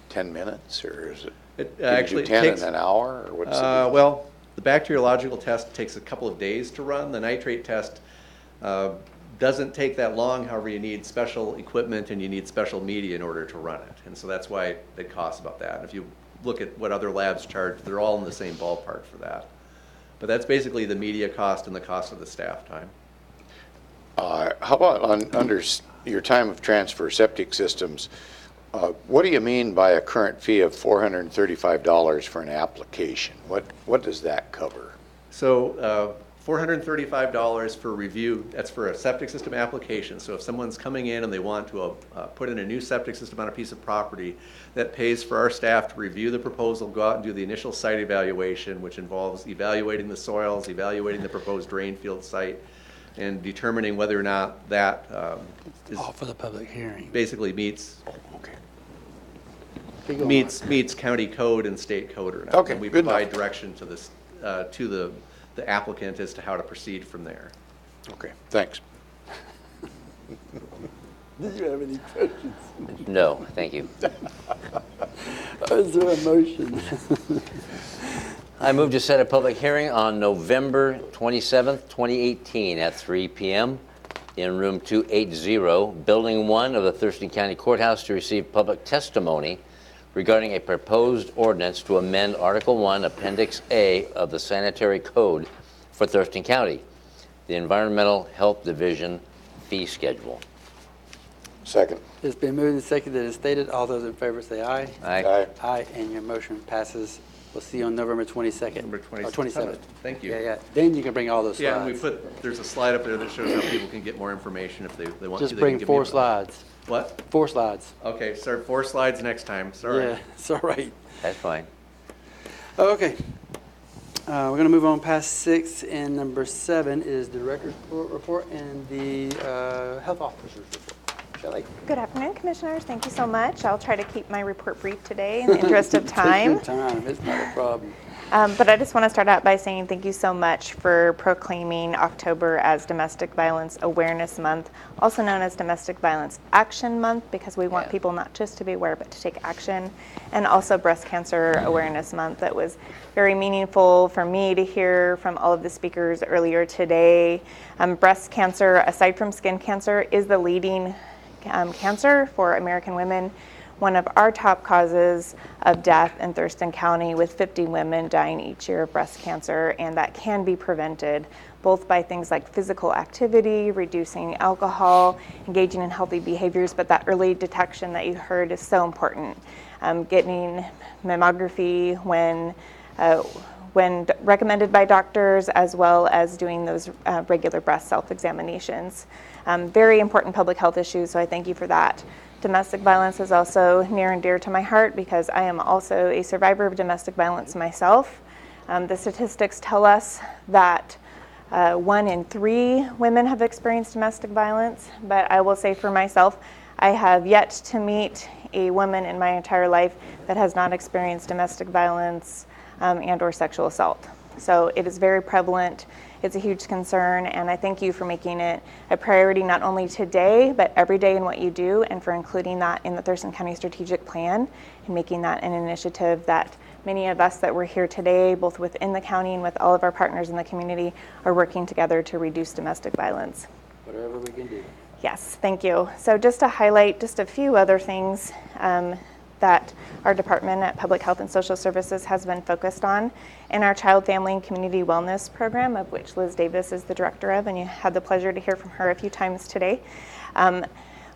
10 minutes or is it Actually, 10 takes, in an hour? Or what's the deal? well, the bacteriological test takes a couple of days to run. The nitrate test doesn't take that long. However, you need special equipment and you need special media in order to run it. And so that's why it costs about that. And if you look at what other labs charge, they're all in the same ballpark for that. But that's basically the media cost and the cost of the staff time. How about under your time of transfer, septic systems, what do you mean by a current fee of $435 for an application? What does that cover? So $435 for review, that's for a septic system application. So if someone's coming in and they want to put in a new septic system on a piece of property, that pays for our staff to review the proposal, go out and do the initial site evaluation, which involves evaluating the soils, evaluating the proposed drain field site, and determining whether or not that is all for the public hearing. Basically meets Okay. meets county code and state code or not. Okay, And we good provide enough. direction to this to the applicant as to how to proceed from there. Okay, thanks. Did you have any questions? No, thank you. Is there a motion? I move to set a public hearing on November 27th, 2018 at 3 p.m. in room 280, Building 1 of the Thurston County Courthouse to receive public testimony regarding a proposed ordinance to amend Article 1, Appendix A of the Sanitary Code for Thurston County, the Environmental Health Division fee schedule. Second. It's been moved and seconded as stated. All those in favor say aye. Aye. Aye. Aye, and your motion passes. We'll see you on November 22nd. November Or 27th. Thank you. Yeah, yeah. Then you can bring all those Yeah, and slides. there's a slide up there that shows how people can get more information if they want to. Just They can bring give me 4 a- slides. What? 4 slides. Okay, sir, 4 slides next time, sorry. Yeah, it's all right. That's fine. Okay. We're going to move on past 6, and number 7 is the record report and the health officer's report. Shelley. Good afternoon, Commissioners. Thank you so much. I'll try to keep my report brief today in the interest of time. Take your time. It's not a problem. But I just want to start out by saying thank you so much for proclaiming October as Domestic Violence Awareness Month, also known as Domestic Violence Action Month, because we want people not just to be aware, but to take action, and also Breast Cancer Awareness Month. That was very meaningful for me to hear from all of the speakers earlier today. Breast cancer, aside from skin cancer, is the leading cancer for American women. One of our top causes of death in Thurston County, with 50 women dying each year of breast cancer, and that can be prevented both by things like physical activity, reducing alcohol, engaging in healthy behaviors, but that early detection that you heard is so important. Getting mammography when recommended by doctors, as well as doing those regular breast self-examinations. Very important public health issues, so I thank you for that. Domestic violence is also near and dear to my heart because I am also a survivor of domestic violence myself. The statistics tell us that 1 in 3 women have experienced domestic violence, but I will say for myself, I have yet to meet a woman in my entire life that has not experienced domestic violence and or sexual assault. So it is very prevalent. It's a huge concern, and I thank you for making it a priority not only today, but every day in what you do, and for including that in the Thurston County Strategic Plan and making that an initiative that many of us that were here today, both within the county and with all of our partners in the community, are working together to reduce domestic violence. Whatever we can do. Yes, thank you. So just to highlight just a few other things that our department at Public Health and Social Services has been focused on in our Child, Family, and Community Wellness Program, of which Liz Davis is the director of, and you had the pleasure to hear from her a few times today.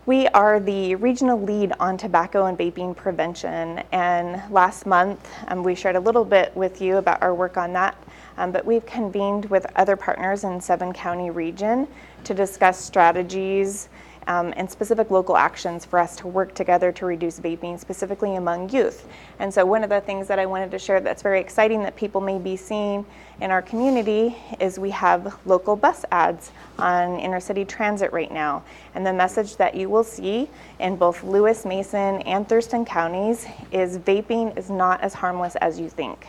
We are the regional lead on tobacco and vaping prevention, and last month we shared a little bit with you about our work on that, but we've convened with other partners in 7-county region to discuss strategies and specific local actions for us to work together to reduce vaping, specifically among youth. And so one of the things that I wanted to share that's very exciting that people may be seeing in our community is we have local bus ads on inner city transit right now. And the message that you will see in both Lewis, Mason, and Thurston counties is vaping is not as harmless as you think.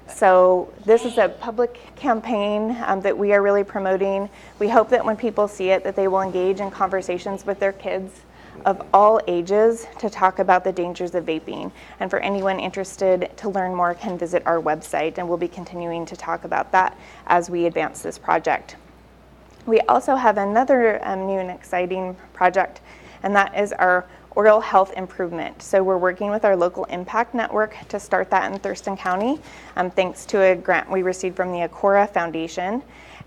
So this is a public campaign that we are really promoting. We hope that when people see it, that they will engage in conversations with their kids of all ages to talk about the dangers of vaping. And for anyone interested to learn more can visit our website, and we'll be continuing to talk about that as we advance this project. We also have another new and exciting project, and that is our oral health improvement. So we're working with our local impact network to start that in Thurston County, thanks to a grant we received from the Acora Foundation.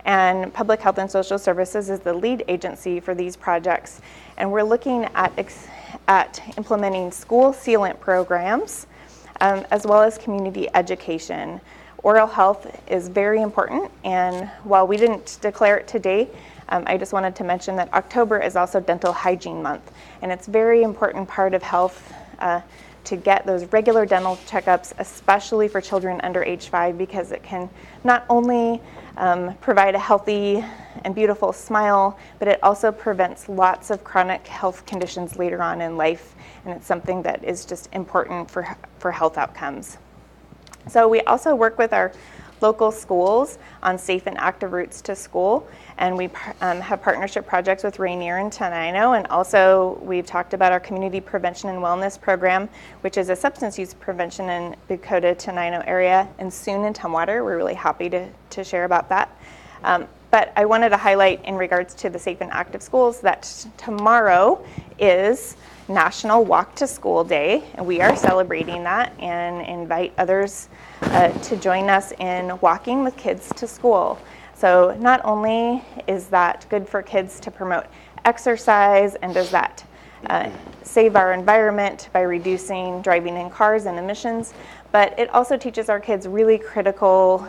And Public Health and Social Services is the lead agency for these projects. And we're looking at implementing school sealant programs, as well as community education. Oral health is very important, and while we didn't declare it today, I just wanted to mention that October is also Dental Hygiene Month, and it's a very important part of health to get those regular dental checkups, especially for children under age 5, because it can not only provide a healthy and beautiful smile, but it also prevents lots of chronic health conditions later on in life, and it's something that is just important for health outcomes. So we also work with our local schools on safe and active routes to school, and we have partnership projects with Rainier and Tenino, and also we've talked about our Community Prevention and Wellness Program, which is a substance use prevention in Dakota, Tenino area, and soon in Tumwater. We're really happy to share about that. But I wanted to highlight in regards to the Safe and Active Schools that tomorrow is National Walk to School Day, and we are celebrating that and invite others to join us in walking with kids to school. So not only is that good for kids to promote exercise, and does that save our environment by reducing driving in cars and emissions, but it also teaches our kids really critical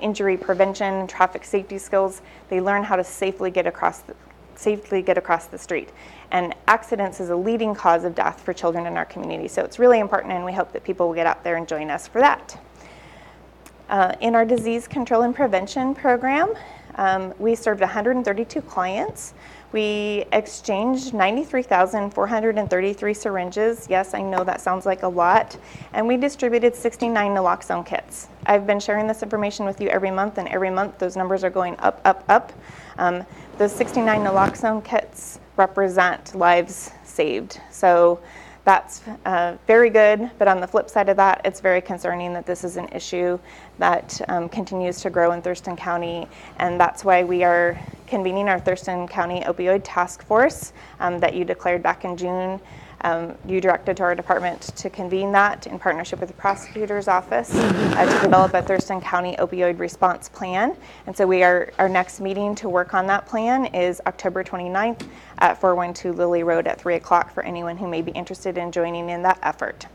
injury prevention, traffic safety skills. They learn how to safely get across the street. And accidents is a leading cause of death for children in our community. So it's really important, and we hope that people will get out there and join us for that. In our disease control and prevention program, We served 132 clients. We exchanged 93,433 syringes. Yes, I know that sounds like a lot. And we distributed 69 naloxone kits. I've been sharing this information with you every month, and every month those numbers are going up, up, up. Those 69 naloxone kits represent lives saved. So that's very good, but on the flip side of that, it's very concerning that this is an issue that continues to grow in Thurston County, and that's why we are convening our Thurston County Opioid Task Force that you declared back in June. You directed to our department to convene that in partnership with the prosecutor's office to develop a Thurston County opioid response plan. And so our next meeting to work on that plan is October 29th at 412 Lily Road at 3 o'clock for anyone who may be interested in joining in that effort.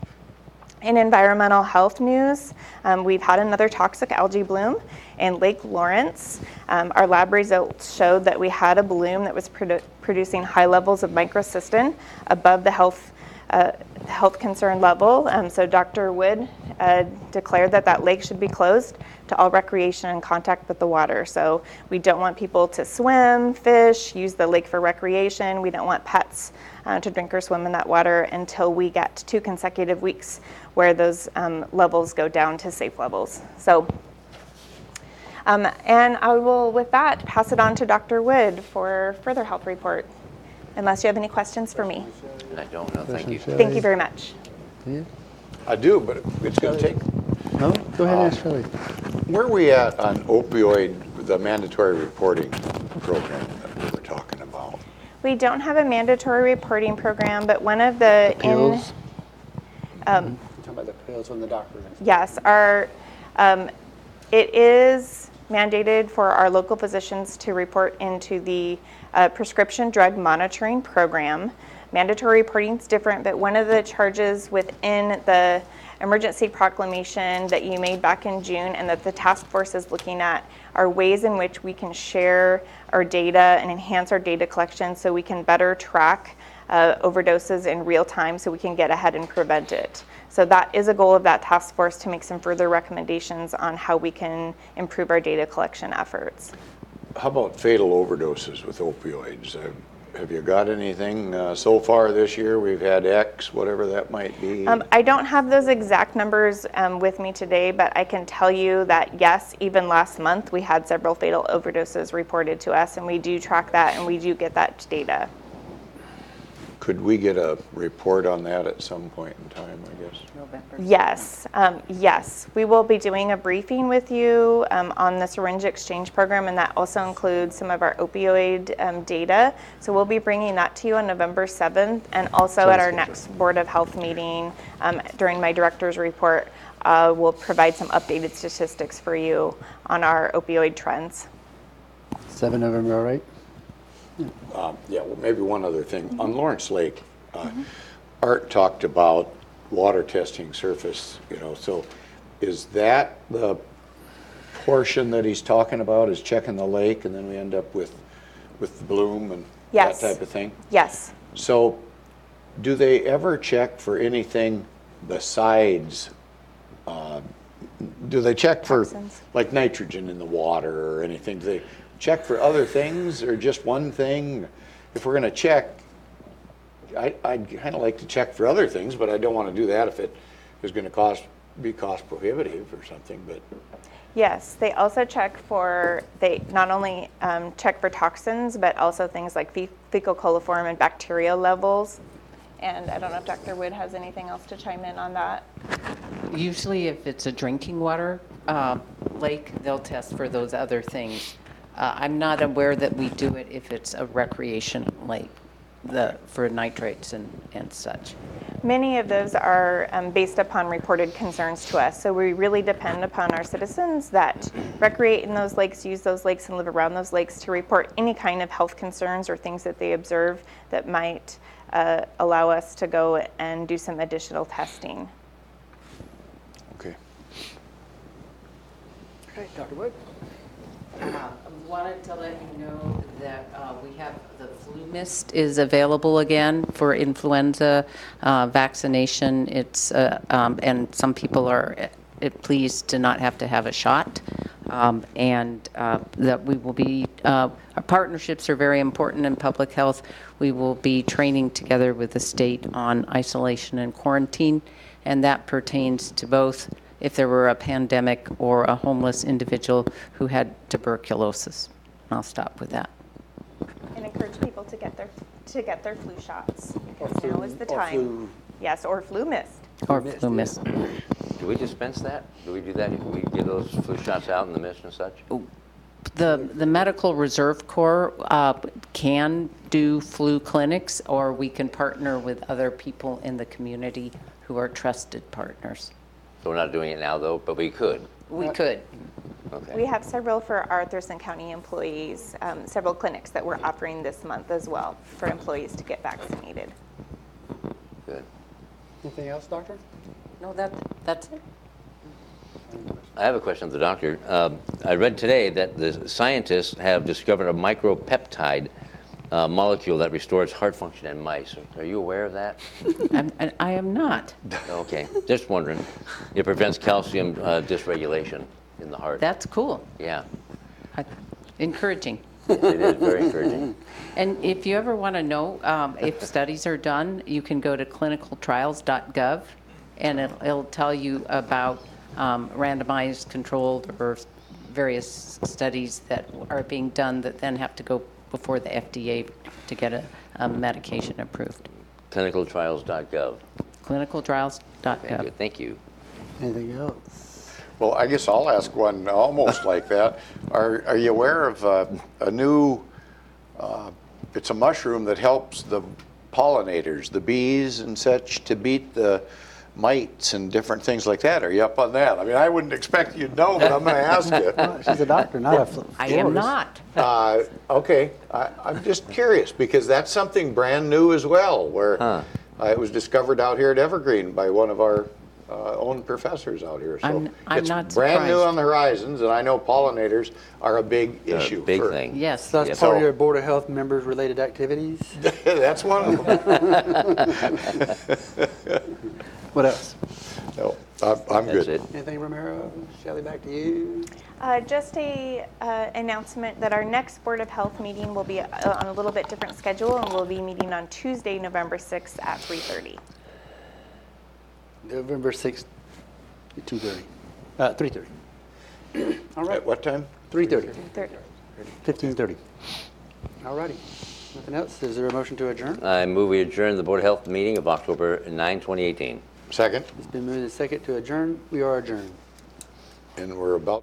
In environmental health news, we've had another toxic algae bloom in Lake Lawrence. Our lab results showed that we had a bloom that was producing high levels of microcystin above the health concern level. So Dr. Wood declared that lake should be closed to all recreation and contact with the water. So we don't want people to swim, fish, use the lake for recreation. We don't want pets to drink or swim in that water until we get 2 consecutive weeks where those levels go down to safe levels. So, and I will, with that, pass it on to Dr. Wood for further health report, unless you have any questions for me. I don't know, thank you. Thank you very much. Yeah. I do, but it's going to take. No, go ahead and ask Shelley. Where are we at on opioid, the mandatory reporting program that we were talking about? We don't have a mandatory reporting program, but one of the Pills? Talking about the pills from the doctor. Yes, it is mandated for our local physicians to report into the prescription drug monitoring program. Mandatory reporting is different, but one of the charges within the emergency proclamation that you made back in June and that the task force is looking at are ways in which we can share our data and enhance our data collection so we can better track overdoses in real time so we can get ahead and prevent it. So that is a goal of that task force, to make some further recommendations on how we can improve our data collection efforts. How about fatal overdoses with opioids? Have you got anything so far this year? We've had X, whatever that might be. I don't have those exact numbers with me today, but I can tell you that yes, even last month we had several fatal overdoses reported to us, and we do track that and we do get that data. Could we get a report on that at some point in time, I guess? Yes, yes. We will be doing a briefing with you on the syringe exchange program, and that also includes some of our opioid data. So we'll be bringing that to you on November 7th, and also at our next Board of Health meeting during my director's report, we'll provide some updated statistics for you on our opioid trends. 7 November, all right? Yeah, well, maybe one other thing. On Lawrence Lake, Art talked about water testing surface, so is that the portion that he's talking about, is checking the lake and then we end up with the bloom and that type of thing? Yes. So do they ever check for anything besides, do they check for like nitrogen in the water or anything? Do they check for other things or just one thing? If we're going to check, I'd kind of like to check for other things, but I don't want to do that if it is going to be cost prohibitive or something. But yes, they also check for, they not only check for toxins, but also things like fecal coliform and bacterial levels. And I don't know if Dr. Wood has anything else to chime in on that. Usually if it's a drinking water lake, they'll test for those other things. I'm not aware that we do it if it's a recreation lake, for nitrates and such. Many of those are based upon reported concerns to us. So we really depend upon our citizens that recreate in those lakes, use those lakes, and live around those lakes to report any kind of health concerns or things that they observe that might allow us to go and do some additional testing. okay. All right, Dr. Wood. Wanted to let you know that we have the flu mist is available again for influenza vaccination. It's and some people are pleased to not have to have a shot. and that we will be, our partnerships are very important in public health. We will be training together with the state on isolation and quarantine, and that pertains to both if there were a pandemic or a homeless individual who had tuberculosis. I'll stop with that. And encourage people to get their flu shots, because flu- now is the or time. flu. Yes, or flu mist. Or flu mist. Do we dispense that? Do we do that? Do we give those flu shots out in the mist and such? The Medical Reserve Corps can do flu clinics, or we can partner with other people in the community who are trusted partners. So we're not doing it now, though, but we could. We could. Okay. We have several for our Thurston County employees, several clinics that we're offering this month as well for employees to get vaccinated. Good. Anything else, Doctor? No, that's it. I have a question of the doctor. I read today that the scientists have discovered a micropeptide molecule that restores heart function in mice. Are you aware of that? I am not. Okay, just wondering. It prevents calcium dysregulation in the heart. That's cool. Yeah, Encouraging. it is very encouraging. And if you ever want to know if studies are done, you can go to clinicaltrials.gov, and it'll tell you about randomized, controlled, or various studies that are being done that then have to go before the FDA to get a medication approved. Clinicaltrials.gov. Clinicaltrials.gov. Okay, good. Thank you. Anything else? Well, I guess I'll ask one almost like that. Are you aware of a new, it's a mushroom that helps the pollinators, the bees and such, to beat the mites and different things like that? Are you up on that? I mean, I wouldn't expect you'd know, but I'm going to ask you. She's a doctor, not a florist. I am not. Okay, I'm just curious, because that's something brand new as well, where it was discovered out here at Evergreen by one of our own professors out here. So I'm it's not brand new surprised. on the horizons, and I know pollinators are a big issue. Big for- thing. Yes. So that's part of your Board of Health members' related activities? That's one of them. What else? No, I'm That's good. it. Anything, Romero? Shelley, back to you. Just a announcement that our next Board of Health meeting will be on a little bit different schedule, and we'll be meeting on Tuesday, November 6th at 3:30. November 6th, 2:30. 3:30. All right. At what time? 3:30. 3:30. 15:30. All righty. Nothing else? Is there a motion to adjourn? I move we adjourn the Board of Health meeting of October 9, 2018. Second, It's been moved and second to adjourn. We are adjourned. and we're about